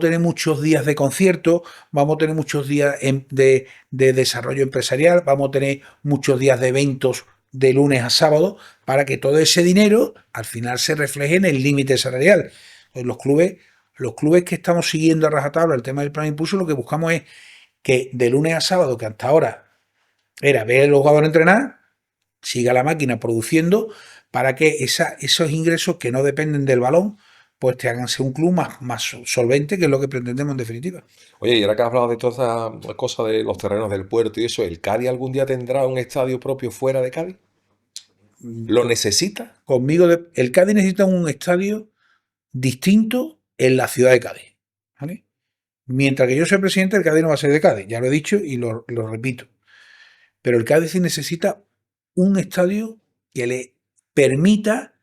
tener muchos días de conciertos, vamos a tener muchos días de desarrollo empresarial, vamos a tener muchos días de eventos de lunes a sábado, para que todo ese dinero al final se refleje en el límite salarial. Entonces, los clubes que estamos siguiendo a rajatabla el tema del plan de impulso, lo que buscamos es que de lunes a sábado, que hasta ahora era ver a los jugadores entrenar, siga la máquina produciendo para que esos ingresos que no dependen del balón, pues te hagan ser un club más solvente, que es lo que pretendemos en definitiva. Oye, y ahora que has hablado de toda esa cosa de los terrenos del puerto y eso, ¿el Cádiz algún día tendrá un estadio propio fuera de Cádiz? ¿Lo necesita? Conmigo, el Cádiz necesita un estadio distinto en la ciudad de Cádiz, ¿vale? Mientras que yo sea presidente, el Cádiz no va a ser de Cádiz, ya lo he dicho y lo repito. Pero el Cádiz sí necesita un estadio que le permita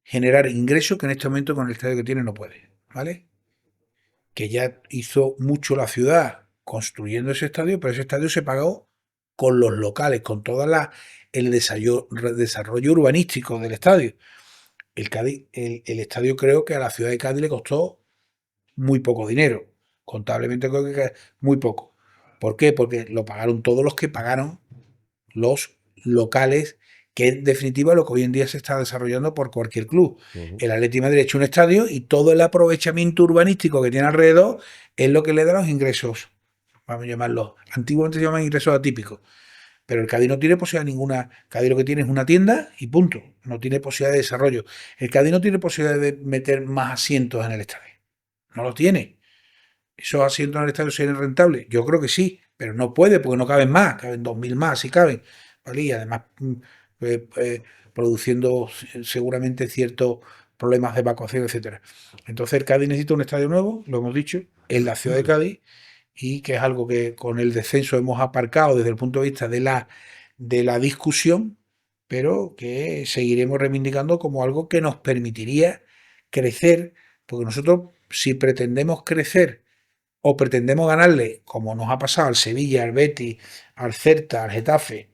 generar ingresos que en este momento con el estadio que tiene no puede, ¿vale? Que ya hizo mucho la ciudad construyendo ese estadio, pero ese estadio se pagó con los locales, con todo el desarrollo urbanístico del estadio. El estadio, creo que a la ciudad de Cádiz le costó muy poco dinero. Contablemente creo que muy poco. ¿Por qué? Porque lo pagaron todos los que pagaron los locales, que en definitiva lo que hoy en día se está desarrollando por cualquier club. Ujú. El Atlético de Madrid ha hecho un estadio y todo el aprovechamiento urbanístico que tiene alrededor es lo que le da los ingresos vamos a llamarlo, antiguamente se llaman ingresos atípicos, pero el Cádiz no tiene posibilidad ninguna. Cádiz lo que tiene es una tienda y punto. No tiene posibilidad de desarrollo. El Cádiz no tiene posibilidad de meter más asientos en el estadio. No los tiene. ¿Esos asientos en el estadio serían rentables? Yo creo que sí, pero no puede porque no caben más. Caben 2.000 más si caben. ¿Vale? Y además eh, eh, produciendo seguramente ciertos problemas de evacuación, etcétera. Entonces el Cádiz necesita un estadio nuevo, lo hemos dicho, en la ciudad de Cádiz, y que es algo que con el descenso hemos aparcado desde el punto de vista de la discusión, pero que seguiremos reivindicando como algo que nos permitiría crecer, porque nosotros si pretendemos crecer o pretendemos ganarle, como nos ha pasado al Sevilla, al Betis, al Celta, al Getafe,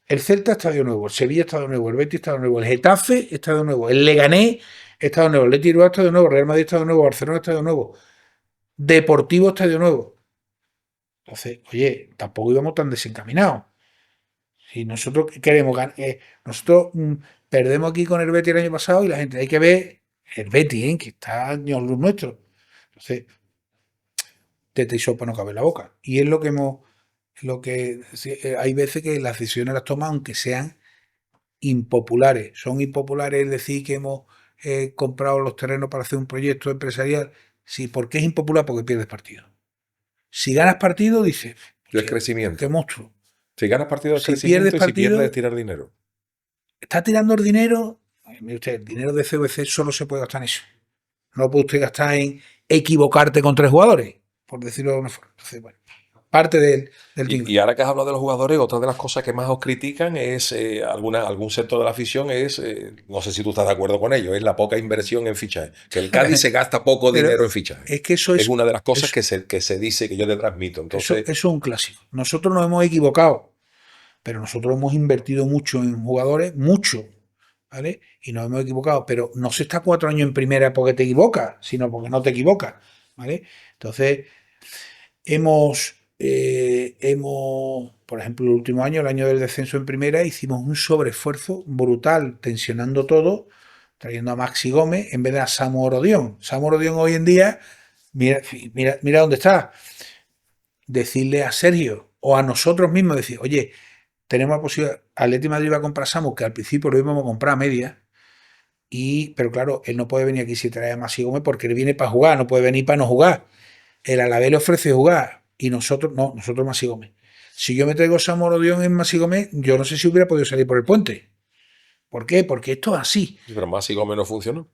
el Celta estadio nuevo, el Sevilla estadio nuevo, el Betis estadio nuevo, el Getafe estadio nuevo, el Leganés estadio nuevo, el Betis estadio nuevo, Real Madrid estadio nuevo, Barcelona estadio nuevo, Deportivo estadio nuevo. Entonces, oye, tampoco íbamos tan desencaminados. Si nosotros queremos ganar, nosotros perdemos aquí con el Betis el año pasado y la gente, hay que ver el Betis, que está años luz nuestro. Entonces, teta y sopa no cabe en la boca. Y es lo que hemos, hay veces que las decisiones las toman aunque sean impopulares. Son impopulares es decir que hemos comprado los terrenos para hacer un proyecto empresarial. Sí, ¿por qué es impopular? Porque pierdes partido. Si ganas partido, dices, Es crecimiento. qué monstruo. Si ganas partido es Si crecimiento pierdes y si partido, pierdes es tirar dinero. está tirando el dinero. Mire usted, el dinero de CVC solo se puede gastar en eso. No lo puede usted gastar en equivocarte con 3 jugadores, por decirlo de alguna forma. Entonces, bueno, parte del dinero. Y ahora que has hablado de los jugadores, otra de las cosas que más os critican es algún sector de la afición es, no sé si tú estás de acuerdo con ello, es la poca inversión en fichaje. Que el Cádiz se gasta poco Pero dinero en fichaje. es que eso Es una de las cosas eso, que se dice, que yo te transmito. Entonces, eso es un clásico. Nosotros nos hemos equivocado, pero nosotros hemos invertido mucho en jugadores, mucho, ¿vale? Y nos hemos equivocado, pero no se está 4 años en primera porque te equivocas, sino porque no te equivocas, ¿vale? Entonces, por ejemplo, el último año, el año del descenso en primera, hicimos un sobreesfuerzo brutal, tensionando todo, trayendo a Maxi Gómez en vez de a Samu Orodión. Samu Orodión hoy en día, mira dónde está. Decirle a Sergio o a nosotros mismos, decir, oye, tenemos la posibilidad, Atleti de Madrid va a comprar Samu, que al principio lo íbamos a comprar a media, pero claro, él no puede venir aquí si trae a Maxi Gómez porque él viene para jugar, no puede venir para no jugar. El Alavés le ofrece jugar y nosotros no, nosotros Maxi Gómez. Si yo me traigo Samu Orodión en Maxi Gómez, yo no sé si hubiera podido salir por el puente. ¿Por qué? Porque esto es así. pero más y Gómez no funcionó.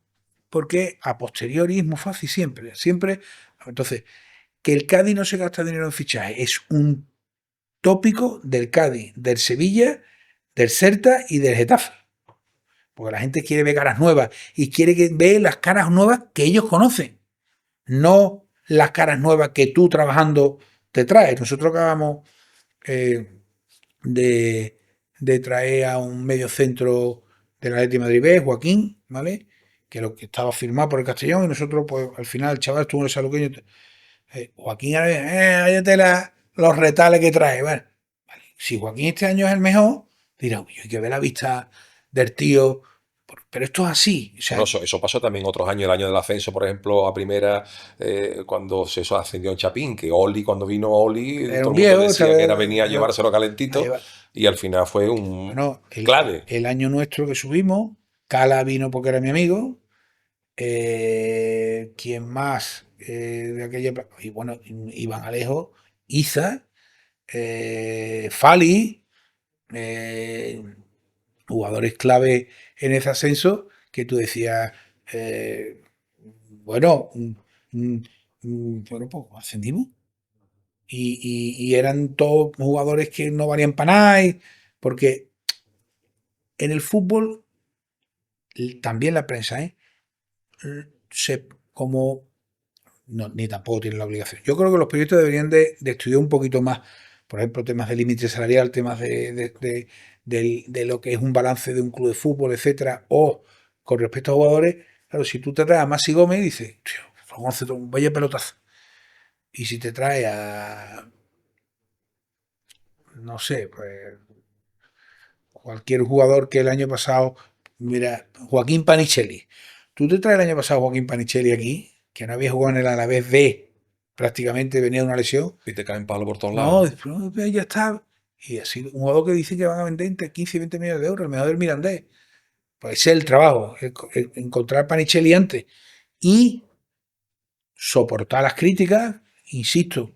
Porque a posteriori es muy fácil siempre. Siempre. Entonces, que el Cádiz no se gasta dinero en fichaje es un tópico del Cádiz, del Sevilla, del Celta y del Getafe. Porque la gente quiere ver caras nuevas y quiere que ver las caras nuevas que ellos conocen. No las caras nuevas que tú trabajando te traes. Nosotros acabamos de, de traer a un medio centro de la Atleti de Madrid B, Joaquín, ¿vale? Que lo que estaba firmado por el Castellón y nosotros, pues al final, el chaval estuvo en el saluqueño. Joaquín, los retales que trae. Bueno, vale. Si Joaquín este año es el mejor, dirá, uy, hay que ver la vista del tío. Pero esto es así. O sea, No, eso pasó también otros años, el año del ascenso, por ejemplo, a primera, cuando se eso ascendió en Chapín, que Oli, cuando vino Oli, era todo un el mundo viejo, decía que era venía a llevárselo calentito lleva, y al final fue un bueno, clave. el año nuestro que subimos, Cala vino porque era mi amigo. ¿Quién más? De aquella. Y bueno, Iván Alejo, Iza, Fali, eh, jugadores clave en ese ascenso que tú decías, bueno, bueno, pues ascendimos. Y eran todos jugadores que no valían para nada, porque en el fútbol, también la prensa, como no, ni tampoco tienen la obligación. Yo creo que los periodistas deberían de estudiar un poquito más, por ejemplo, temas de límite salarial, temas de lo que es un balance de un club de fútbol, etcétera, o con respecto a jugadores. Claro, si tú te traes a Maxi Gómez, dices, tío, vaya pelotazo. Y si te traes a, no sé, pues cualquier jugador que el año pasado, mira, Joaquín Panichelli. Tú te traes el año pasado a Joaquín Panichelli aquí, que no había jugado en el Alavés B, prácticamente venía de una lesión. Y te caen palos por todos No, lados. no, ya está. Y así, un jugador que dice que van a vender entre 15 y 20 millones de euros, el mejor del Mirandés. Pues ese es el trabajo, encontrar Panicelli antes y soportar las críticas, insisto,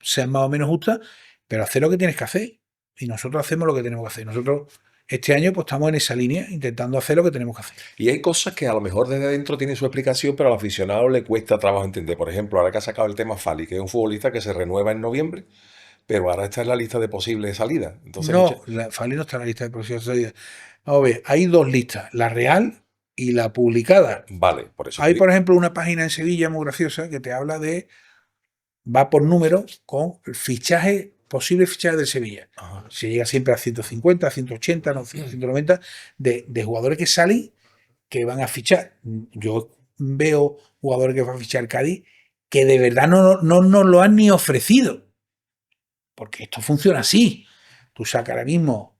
sean más o menos justas, pero hacer lo que tienes que hacer. Y nosotros hacemos lo que tenemos que hacer. Nosotros este año pues estamos en esa línea, intentando hacer lo que tenemos que hacer. Y hay cosas que a lo mejor desde dentro tienen su explicación, pero al aficionado le cuesta trabajo entender. Por ejemplo, ahora que ha sacado el tema Fali, que es un futbolista que se renueva en noviembre, pero ahora está en la lista de posibles salidas. Entonces, No, Fali no está en la lista de próximas salidas. Vamos a ver, hay dos listas, la real y la publicada. vale, por eso Hay, por ejemplo, una página en Sevilla muy graciosa que te habla de, va por números con el fichaje, posible fichaje del Sevilla. Ajá. Se llega siempre a 150, 180, no, 190 de jugadores que salen que van a fichar. Yo veo jugadores que van a fichar Cádiz que de verdad no nos lo han ni ofrecido. Porque esto funciona así. Tú sacas ahora mismo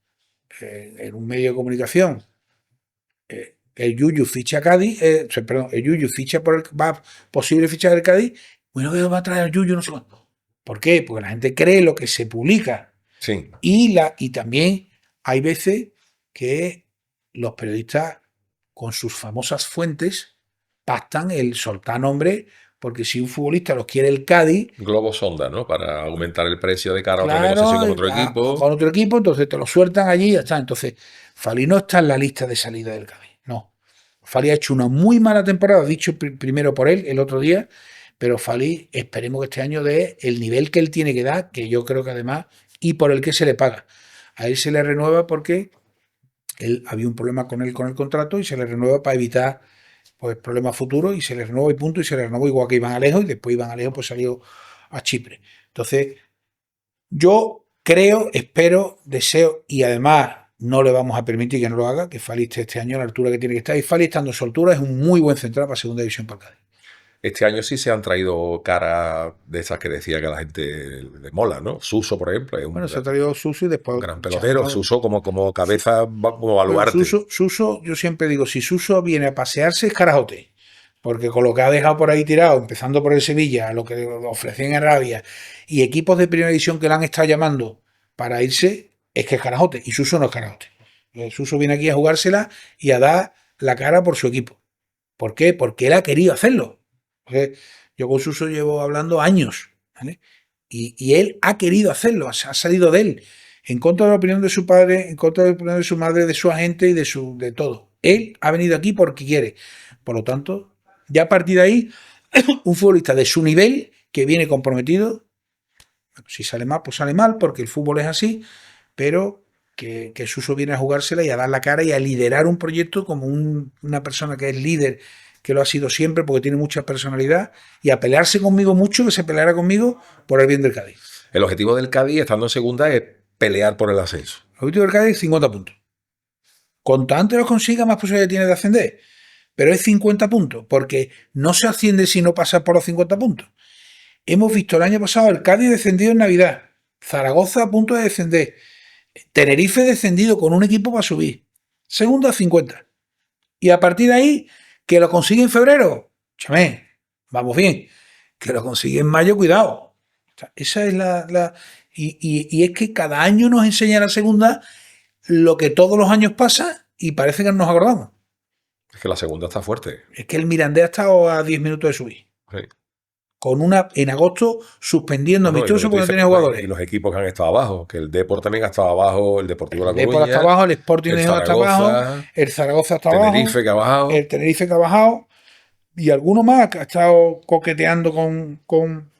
en un medio de comunicación el Yuyu ficha a Cádiz, perdón, el Yuyu ficha por el va posible fichar del Cádiz, bueno, que va a traer el Yuyu, no sé cuánto. ¿Por qué? Porque la gente cree lo que se publica. Sí. Y también hay veces que los periodistas, con sus famosas fuentes, pactan el soltar nombre, porque si un futbolista los quiere el Cádiz, Globo sonda, ¿no? Para aumentar el precio de cara a otra claro, negociación con otro equipo. con otro equipo, entonces te lo sueltan allí y ya está. Entonces, Fali no está en la lista de salida del Cádiz, no. Fali ha hecho una muy mala temporada, dicho primero por él el otro día, pero Fali esperemos que este año dé el nivel que él tiene que dar, que yo creo que además, y por el que se le paga. A él se le renueva porque él había un problema con él con el contrato y se le renueva para evitar pues problemas futuros y se le renueva y punto, y se le renueva igual que Iván Alejo, y después Iván Alejo pues salió a Chipre. Entonces, yo creo, espero, deseo y además no le vamos a permitir que no lo haga, que Fali esté este año a la altura que tiene que estar, y Fali estando a su altura es un muy buen central para segunda división para Cádiz. Este año sí se han traído caras de esas que decía que a la gente le mola, ¿no? Suso, por ejemplo, es Bueno, se ha traído Suso y después... un gran pelotero. Suso como cabeza, como baluarte. Bueno, Suso, yo siempre digo, si Suso viene a pasearse es carajote. Porque con lo que ha dejado por ahí tirado, empezando por el Sevilla, lo que le ofrecían en Arabia, y equipos de primera división que le han estado llamando para irse, es que es carajote. Y Suso no es carajote. Suso viene aquí a jugársela y a dar la cara por su equipo. ¿Por qué? Porque él ha querido hacerlo. Yo con Suso llevo hablando años, ¿vale? Y él ha querido hacerlo, ha salido de él, en contra de la opinión de su padre, en contra de la opinión de su madre, de su agente y de todo. Él ha venido aquí porque quiere. Por lo tanto, ya a partir de ahí, un futbolista de su nivel, que viene comprometido, si sale mal, pues sale mal, porque el fútbol es así, pero que Suso viene a jugársela y a dar la cara y a liderar un proyecto como una persona que es líder, que lo ha sido siempre porque tiene mucha personalidad, y a pelearse conmigo mucho, que se peleara conmigo por el bien del Cádiz. El objetivo del Cádiz, estando en segunda, es pelear por el ascenso. El objetivo del Cádiz es 50 puntos. Cuanto antes los consiga, más posibilidad tiene de ascender. Pero es 50 puntos, porque no se asciende si no pasa por los 50 puntos. Hemos visto el año pasado el Cádiz descendido en Navidad, Zaragoza a punto de descender, Tenerife descendido con un equipo para subir, segunda a 50. Y a partir de ahí, que lo consigue en febrero, chamé, vamos bien. Que lo consigue en mayo, cuidado. O sea, esa es y es que cada año nos enseña la segunda lo que todos los años pasa y parece que no nos acordamos. Es que la segunda está fuerte. Es que el Mirandés ha estado a 10 minutos de subir. Sí. Con en agosto suspendiendo amistosos porque no tenía jugadores. Y los equipos que han estado abajo, que el Depor también ha estado abajo, el Deportivo La Coruña. El Depor está abajo, el Sporting está abajo, el Zaragoza está abajo, Tenerife que ha bajado. El Tenerife que ha bajado, y alguno más que ha estado coqueteando con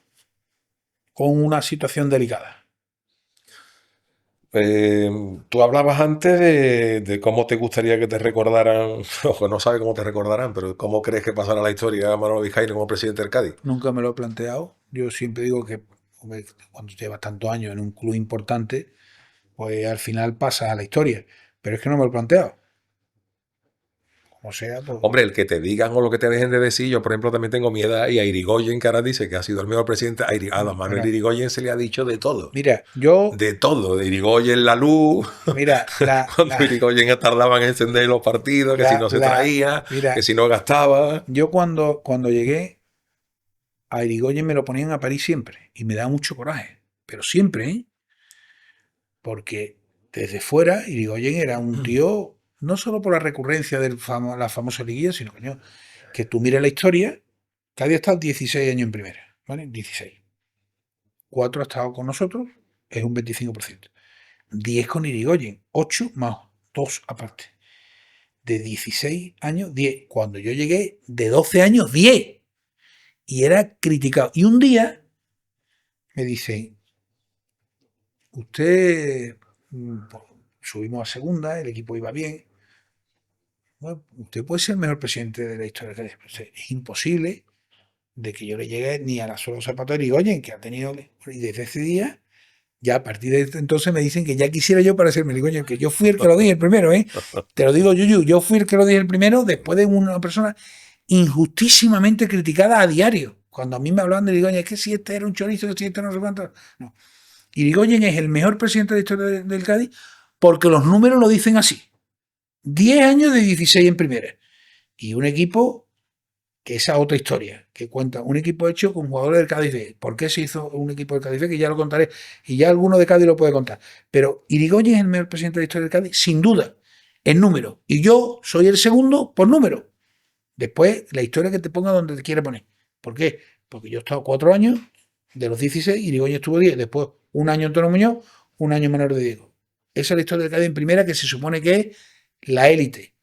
una situación delicada. Tú hablabas antes de cómo te gustaría que te recordaran, ojo, no sabes cómo te recordarán, pero cómo crees que pasará la historia de Manolo Vizcaíno como presidente del Cádiz. Nunca me lo he planteado. Yo siempre digo que cuando llevas tantos años en un club importante, pues al final pasas a la historia. Pero es que no me lo he planteado. Como sea, pues... Hombre, el que te digan o lo que te dejen de decir, yo por ejemplo también tengo miedo, y a Irigoyen, que ahora dice que ha sido el mejor presidente, a Manuel Irigoyen se le ha dicho de todo. Mira, yo... De todo, de Irigoyen la luz, mira, cuando Irigoyen tardaba en encender los partidos, que si no se traía, que si no gastaba. Yo cuando llegué, a Irigoyen me lo ponían a París siempre y me da mucho coraje, pero siempre, ¿eh? Porque desde fuera Irigoyen era un tío, no solo por la recurrencia de la famosa liguilla, sino que tú mires la historia, Cádiz ha estado 16 años en primera, ¿vale? 16. 4 ha estado con nosotros, es un 25%. 10 con Irigoyen, 8 más 2 aparte. De 16 años, 10. Cuando yo llegué, de 12 años, 10. Y era criticado. Y un día me dicen, usted, pues, subimos a segunda, el equipo iba bien. Bueno, usted puede ser el mejor presidente de la historia. Es imposible de que yo le llegue ni a la sola zapato de Irigoyen, que ha tenido. Y desde ese día, ya a partir de entonces me dicen que ya quisiera yo parecerme Irigoyen, que yo fui el que lo dije el primero, ¿eh? Te lo digo, Yuyu, yo fui el que lo dije el primero después de una persona injustísimamente criticada a diario. Cuando a mí me hablaban de Irigoyen, es que si este era un chorizo, que si este no sé cuánto. No. Irigoyen es el mejor presidente de la historia del Cádiz porque los números lo dicen así. 10 años de 16 en primera. Y un equipo, que esa otra historia, que cuenta, un equipo hecho con jugadores del Cádiz B. ¿Por qué se hizo un equipo del Cádiz B? Que ya lo contaré, y ya alguno de Cádiz lo puede contar. Pero Irigoyen es el mejor presidente de la historia del Cádiz, sin duda, en número. Y yo soy el segundo por número. Después, la historia que te ponga donde te quiere poner. ¿Por qué? Porque yo he estado 4 años, de los 16, y Irigoyen estuvo 10. Después, un año Antonio Muñoz, un año menor de Diego. Esa es la historia del Cádiz en primera, que se supone que es la élite.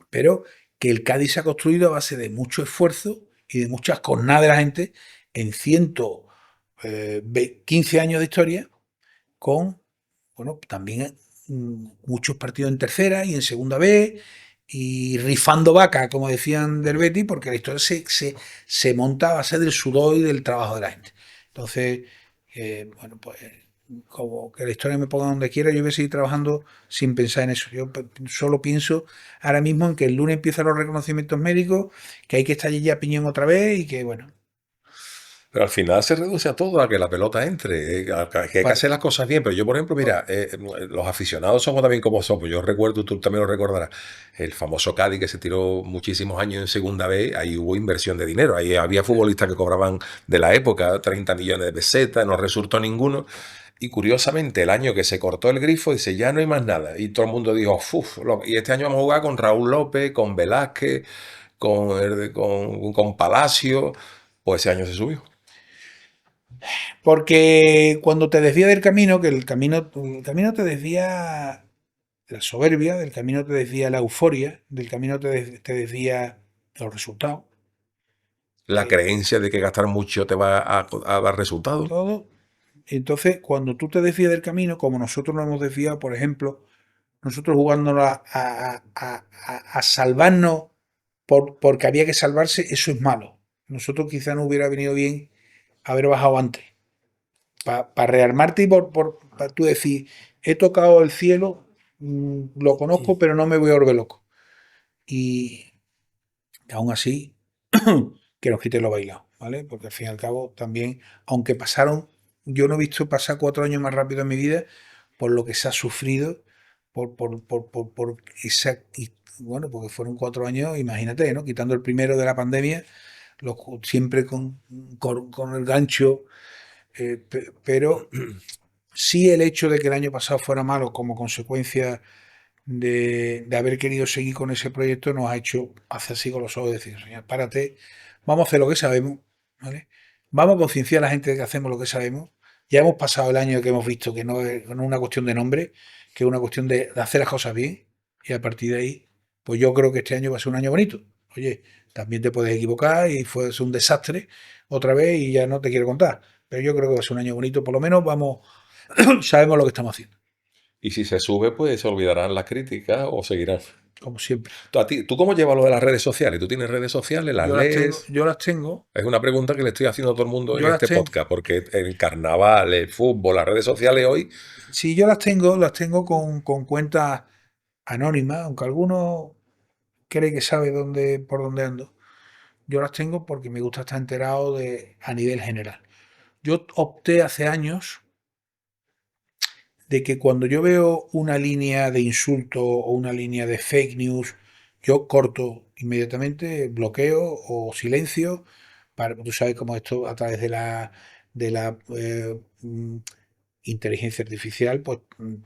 Pero que el Cádiz se ha construido a base de mucho esfuerzo y de muchas cornadas de la gente en 115 años de historia, con, bueno, también muchos partidos en tercera y en segunda B, y rifando vaca, como decían del Betis, porque la historia se monta a base del sudor y del trabajo de la gente. Entonces, bueno, pues como que la historia me ponga donde quiera, yo voy a seguir trabajando sin pensar en eso. Yo solo pienso ahora mismo en que el lunes empiezan los reconocimientos médicos, que hay que estar ya piñón otra vez y que, bueno. Pero al final se reduce a todo, a que la pelota entre, que hay que hacer las cosas bien. Pero yo, por ejemplo, mira, los aficionados somos también como somos. Yo recuerdo, tú también lo recordarás, el famoso Cádiz que se tiró muchísimos años en segunda B, ahí hubo inversión de dinero. Ahí había futbolistas que cobraban de la época 30 millones de pesetas, no resultó ninguno. Y curiosamente, el año que se cortó el grifo, dice, ya no hay más nada. Y todo el mundo dijo, uff, y este año vamos a jugar con Raúl López, con Velázquez, con Palacio. Pues ese año se subió. Porque cuando te desvía del camino, que el camino te desvía la soberbia, del camino te desvía la euforia, del camino te desvía los resultados. La creencia de que gastar mucho te va a dar resultados. Todo. Entonces, cuando tú te desvías del camino, como nosotros nos hemos desviado, por ejemplo, nosotros jugándonos a salvarnos porque había que salvarse, eso es malo. Nosotros quizá nos hubiera venido bien haber bajado antes. Para rearmarte y para tú decir, he tocado el cielo, lo conozco, pero no me voy a volver loco. Y aún así, que nos quite lo bailado, ¿vale? Porque al fin y al cabo también, aunque pasaron, yo no he visto pasar 4 años más rápido en mi vida por lo que se ha sufrido, por esa, y, bueno, porque fueron 4 años, imagínate, ¿no? Quitando el primero de la pandemia, siempre con el gancho, pero sí el hecho de que el año pasado fuera malo como consecuencia de haber querido seguir con ese proyecto nos ha hecho hacer así con los ojos y decir, señor, párate, vamos a hacer lo que sabemos, ¿vale? Vamos a concienciar a la gente de que hacemos lo que sabemos. Ya hemos pasado el año que hemos visto que no es una cuestión de nombre, que es una cuestión de hacer las cosas bien, y a partir de ahí, pues yo creo que este año va a ser un año bonito. Oye, también te puedes equivocar y fue un desastre otra vez y ya no te quiero contar, pero yo creo que va a ser un año bonito, por lo menos vamos, sabemos lo que estamos haciendo, Y si se sube, pues se olvidarán las críticas o seguirán. como siempre. ¿Tú cómo llevas lo de las redes sociales? ¿Tú tienes redes sociales? ¿Las Yo las tengo, lees? yo las tengo, Es una pregunta que le estoy haciendo a todo el mundo en yo las este tengo, podcast, porque el carnaval, el fútbol, las redes sociales hoy, si yo las tengo con cuentas anónimas, aunque alguno cree que sabe por dónde ando. Yo las tengo porque me gusta estar enterado a nivel general. Yo opté hace años de que cuando yo veo una línea de insulto o una línea de fake news, yo corto inmediatamente, bloqueo o silencio, tú sabes cómo esto a través de la inteligencia artificial, pues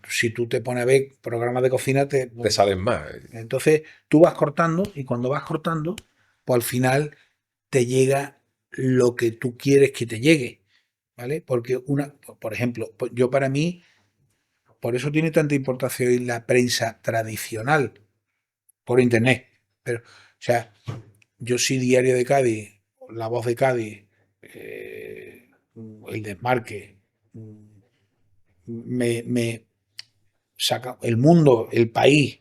si tú te pones a ver programas de cocina, Te salen más. entonces tú vas cortando y cuando vas cortando, pues al final te llega lo que tú quieres que te llegue, ¿vale? Porque por ejemplo, yo para mí, por eso tiene tanta importancia hoy la prensa tradicional por internet. Pero, o sea, yo sí Diario de Cádiz, La Voz de Cádiz, El Desmarque, me saca El Mundo, El País,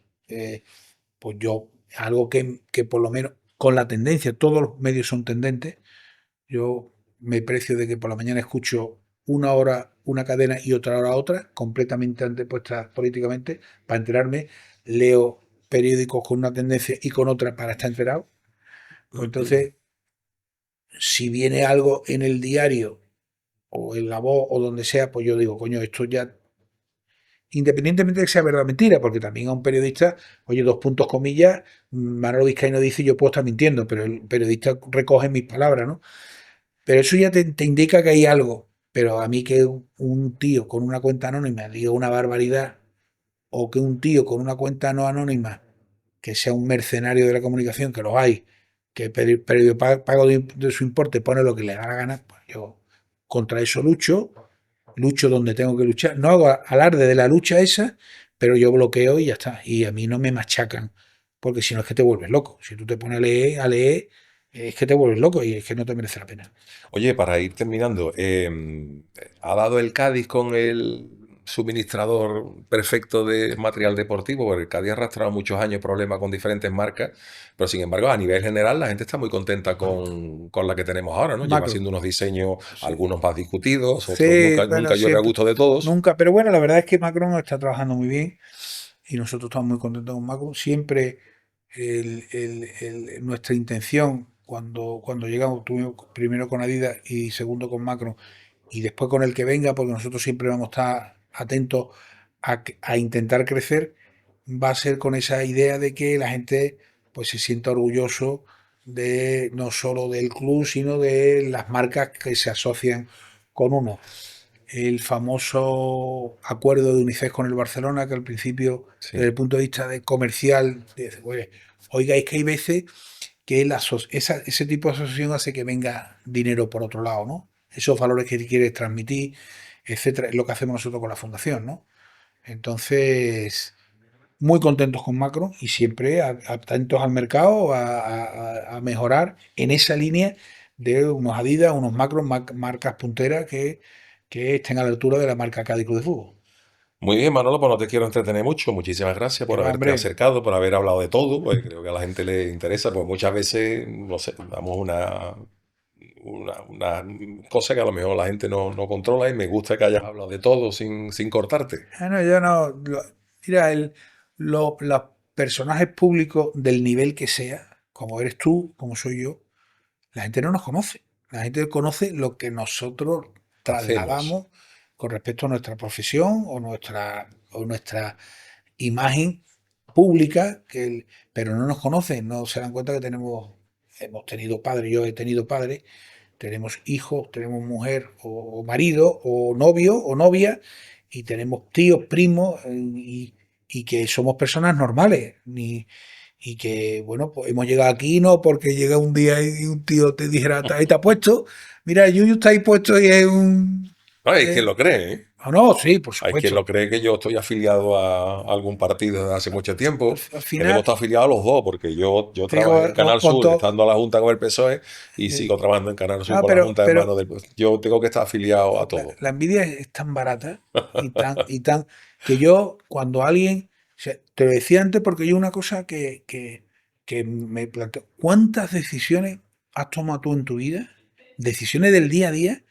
pues yo, algo que por lo menos con la tendencia, todos los medios son tendentes, yo me precio de que por la mañana escucho una hora una cadena y otra hora otra, completamente antepuestas políticamente, para enterarme, leo periódicos con una tendencia y con otra para estar enterado. Pues entonces, si viene algo en el diario o en la voz o donde sea, pues yo digo, coño, esto ya, independientemente de que sea verdad o mentira, porque también a un periodista, oye, dos puntos comillas, Manolo Vizcaíno dice yo puedo estar mintiendo, pero el periodista recoge mis palabras, ¿no? Pero eso ya te indica que hay algo. Pero a mí que un tío con una cuenta anónima diga una barbaridad, o que un tío con una cuenta no anónima, que sea un mercenario de la comunicación, que los hay, que previo pago de su importe pone lo que le da la gana, pues yo contra eso lucho donde tengo que luchar. No hago alarde de la lucha esa, pero yo bloqueo y ya está. Y a mí no me machacan, porque si no es que te vuelves loco. Si tú te pones a leer, es que te vuelves loco y es que no te merece la pena. Oye, para ir terminando, ¿ha dado el Cádiz con el suministrador perfecto de material deportivo? Porque el Cádiz ha arrastrado muchos años problemas con diferentes marcas, pero sin embargo, a nivel general, la gente está muy contenta con la que tenemos ahora, ¿no? Lleva Macro. haciendo unos diseños, Sí. algunos más discutidos, otros Sí, nunca, bueno, nunca llueve a siempre, gusto de todos. nunca, pero bueno, la verdad es que Macron está trabajando muy bien y nosotros estamos muy contentos con Macron. Siempre nuestra intención cuando llegamos, tuvimos primero con Adidas y segundo con Macron y después con el que venga, porque nosotros siempre vamos a estar atentos a intentar crecer, va a ser con esa idea de que la gente pues se sienta orgulloso de no solo del club, sino de las marcas que se asocian con uno. El famoso acuerdo de UNICEF con el Barcelona, que al principio, Sí. desde el punto de vista de comercial, dice, "Oye, oigáis que hay veces que ese tipo de asociación hace que venga dinero por otro lado, ¿no? Esos valores que quieres transmitir, etcétera, es lo que hacemos nosotros con la fundación, ¿no? Entonces, muy contentos con Macro y siempre atentos al mercado a mejorar en esa línea de unos Adidas, unos Macros, marcas punteras que estén a la altura de la marca Cádiz Club de Fútbol. Muy bien, Manolo, pues no te quiero entretener mucho. Muchísimas gracias Que por va, haberte hombre, acercado, por haber hablado de todo, pues creo que a la gente le interesa, pues muchas veces, no sé, damos una cosa que a lo mejor la gente no controla y me gusta que hayas hablado de todo sin cortarte. no, yo no. Mira, los personajes públicos del nivel que sea, como eres tú, como soy yo, la gente no nos conoce. La gente conoce lo que nosotros Hacemos. trasladamos con respecto a nuestra profesión o nuestra imagen pública, pero no nos conocen, no se dan cuenta que hemos tenido padre, yo he tenido padre, tenemos hijos, tenemos mujer o marido o novio o novia y tenemos tíos, primos y que somos personas normales. Y que, bueno, pues hemos llegado aquí no porque llega un día y un tío te dijera, ahí te ha puesto, mira, el Yuyu está ahí puesto y es un... No, hay quien lo cree, ¿eh? Ah, no, sí, por Hay quien supuesto. lo cree que yo estoy afiliado a algún partido desde hace mucho Al, tiempo, al que debo final, estar afiliado a los dos, porque yo te trabajé digo, en Canal con Sur, todo, estando a la Junta con el PSOE, y sí. sigo trabajando en Canal Sur No, con la Junta de pero Mano del... Yo tengo que estar afiliado a todo. la envidia es tan barata y tan que yo cuando alguien, o sea, te lo decía antes porque yo una cosa que me planteo, ¿cuántas decisiones has tomado tú en tu vida? Decisiones del día a día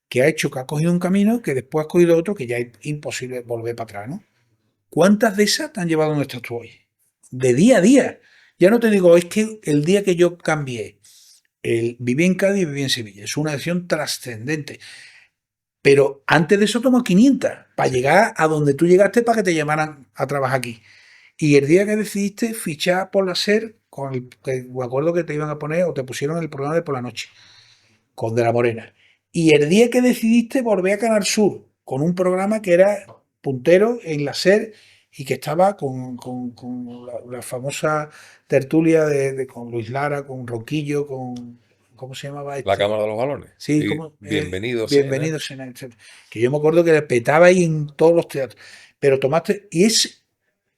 que ha hecho que has cogido un camino que después has cogido otro que ya es imposible volver para atrás, ¿no? ¿Cuántas de esas te han llevado a donde estás tú hoy? De día a día. Ya no te digo, es que el día que yo cambié, viví en Cádiz y viví en Sevilla, es una decisión trascendente. Pero antes de eso tomó 500 para Sí. llegar a donde tú llegaste para que te llamaran a trabajar aquí. Y el día que decidiste fichar por la SER, me acuerdo que te iban a poner o te pusieron el programa de por la noche. con De la Morena. Y el día que decidiste volver a Canal Sur, con un programa que era puntero en la SER y que estaba con la famosa tertulia con Luis Lara, con Ronquillo, con... ¿Cómo se llamaba La este? Cámara de los Balones. Sí, Y como bienvenidos sean, ¿eh? bienvenidos en el... Que yo me acuerdo que le petaba ahí en todos los teatros. Pero tomaste...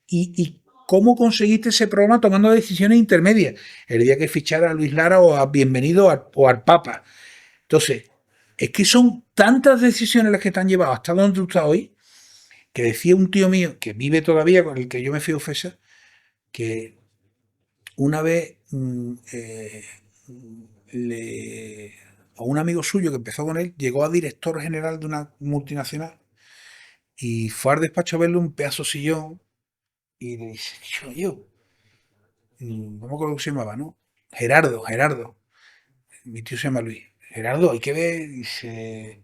Y cómo conseguiste ese programa tomando decisiones intermedias. El día que fichara a Luis Lara o a Bienvenido o al Papa. Entonces, es que son tantas decisiones las que te han llevado hasta donde tú estás hoy, que decía un tío mío que vive todavía, con el que yo me fui a FESA, que una vez a un amigo suyo que empezó con él, llegó a director general de una multinacional y fue al despacho a verle un pedazo sillón y le dice, yo, no me acuerdo cómo se llamaba, ¿no? Gerardo, mi tío se llama Luis. Gerardo, hay que ver, dice,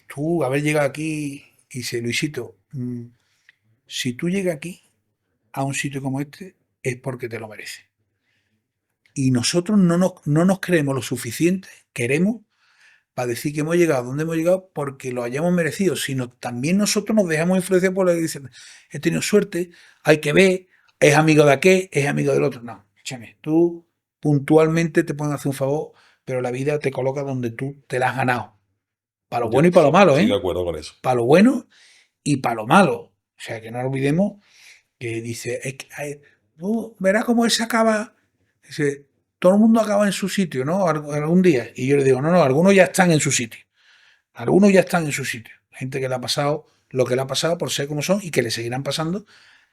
tú haber llegado aquí, dice, Luisito, si tú llegas aquí a un sitio como este, es porque te lo mereces. Y nosotros no nos creemos lo suficiente, queremos, para decir que hemos llegado donde hemos llegado porque lo hayamos merecido, sino también nosotros nos dejamos influenciar por lo que dicen, he tenido suerte, hay que ver, es amigo de aquel, es amigo del otro. No, échame, tú puntualmente te pueden hacer un favor, pero la vida te coloca donde tú te la has ganado. Para lo Yo bueno y para lo malo, estoy de ¿eh? acuerdo con eso. Para lo bueno y para lo malo. O sea, que no olvidemos que dice, tú verás cómo él se acaba. Dice, todo el mundo acaba en su sitio, ¿no? Algún día. Y yo le digo, no, algunos ya están en su sitio. Algunos ya están en su sitio. Gente que le ha pasado lo que le ha pasado por ser como son y que le seguirán pasando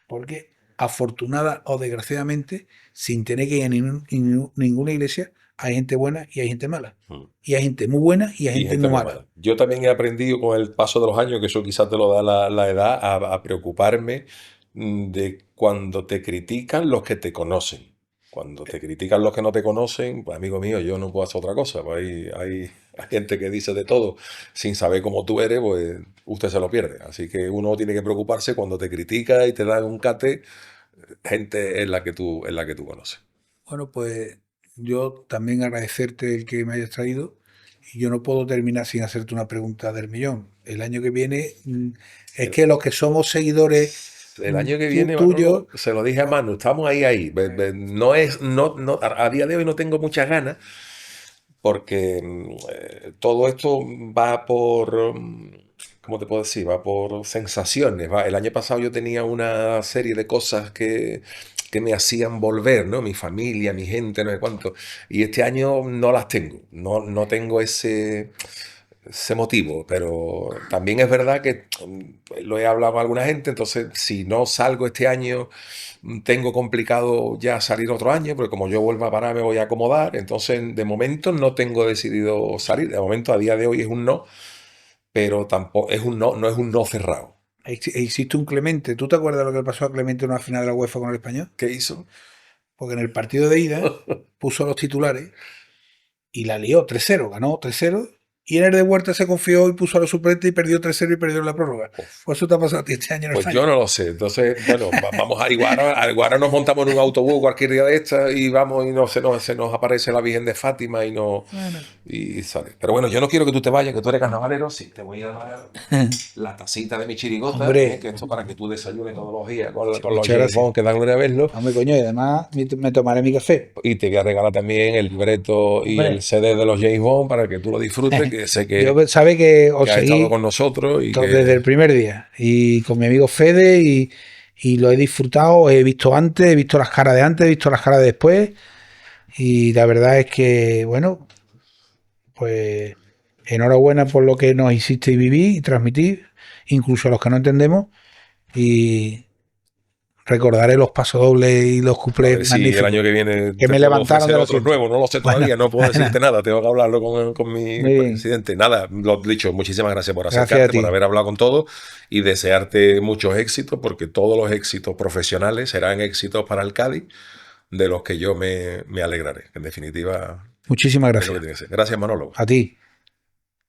porque afortunada o desgraciadamente, sin tener que ir a ninguna iglesia, hay gente buena y hay gente mala. Y hay gente muy buena y hay Y gente gente muy muy mala. mala. Yo también he aprendido con el paso de los años, que eso quizás te lo da la edad, a preocuparme de cuando te critican los que te conocen. Cuando te critican los que no te conocen, pues amigo mío, yo no puedo hacer otra cosa. Pues hay gente que dice de todo sin saber cómo tú eres, pues usted se lo pierde. Así que uno tiene que preocuparse cuando te critica y te dan un cate, gente en la que tú conoces. Bueno, pues yo también agradecerte el que me hayas traído. Y yo no puedo terminar sin hacerte una pregunta del millón. El año que viene, es que los que somos seguidores El año que viene, Manolo, tuyos, se lo dije a Manu, estamos ahí. No es, no, a día de hoy no tengo muchas ganas porque todo esto va por, ¿cómo te puedo decir? Va por sensaciones. El año pasado yo tenía una serie de cosas que me hacían volver, ¿no? Mi familia, mi gente, no sé cuánto. Y este año no las tengo. No tengo ese motivo, pero también es verdad que lo he hablado con alguna gente, entonces si no salgo este año, tengo complicado ya salir otro año, porque como yo vuelva a parar me voy a acomodar, entonces de momento no tengo decidido salir, de momento a día de hoy es un no, pero tampoco es un no, no es un no cerrado. existe un Clemente. ¿Tú te acuerdas lo que le pasó a Clemente en una final de la UEFA con el Español? ¿Qué hizo? Porque en el partido de ida puso los titulares y la lió 3-0, ganó 3-0 y en el de vuelta se confió y puso a los suplentes y perdió 3-0 y perdió la prórroga. Pues eso te ha pasado a ti este año en Pues España. yo no lo sé. Entonces, bueno, vamos a Iguara nos montamos en un autobús cualquier día de esta y vamos y no se nos aparece la Virgen de Fátima Bueno. y sale. Pero bueno, yo no quiero que tú te vayas, que tú eres carnavalero, sí, te voy a dar la tacita de mi chirigota, Hombre, que esto para que tú desayunes todos los días con los muchas James gracias. Bond, que da gloria verlo. Hombre, coño, y además me tomaré mi café. Y te voy a regalar también el libreto y Hombre. el CD de los James Bond para que tú lo disfrutes, que sé Yo sabe que os que has estado seguí con nosotros y que... desde el primer día y con mi amigo Fede y lo he disfrutado, he visto antes, he visto las caras de antes, he visto las caras de después y la verdad es que, bueno, pues enhorabuena por lo que nos hiciste vivir y transmitir, incluso a los que no entendemos, y recordaré los pasodobles y los A cuplés ver si magníficos el año que viene que te me puedo levantaron ofrecer del otros asiento. nuevos, no lo sé todavía, no puedo decirte nada, tengo que hablarlo con mi Muy bien. presidente. Nada, lo dicho, muchísimas gracias por Gracias a acercarte, ti. por haber hablado con todos y desearte muchos éxitos, porque todos los éxitos profesionales serán éxitos para el Cádiz, de los que yo me alegraré. En definitiva, Muchísimas es lo que gracias. tiene que ser. Gracias, Manolo. A ti.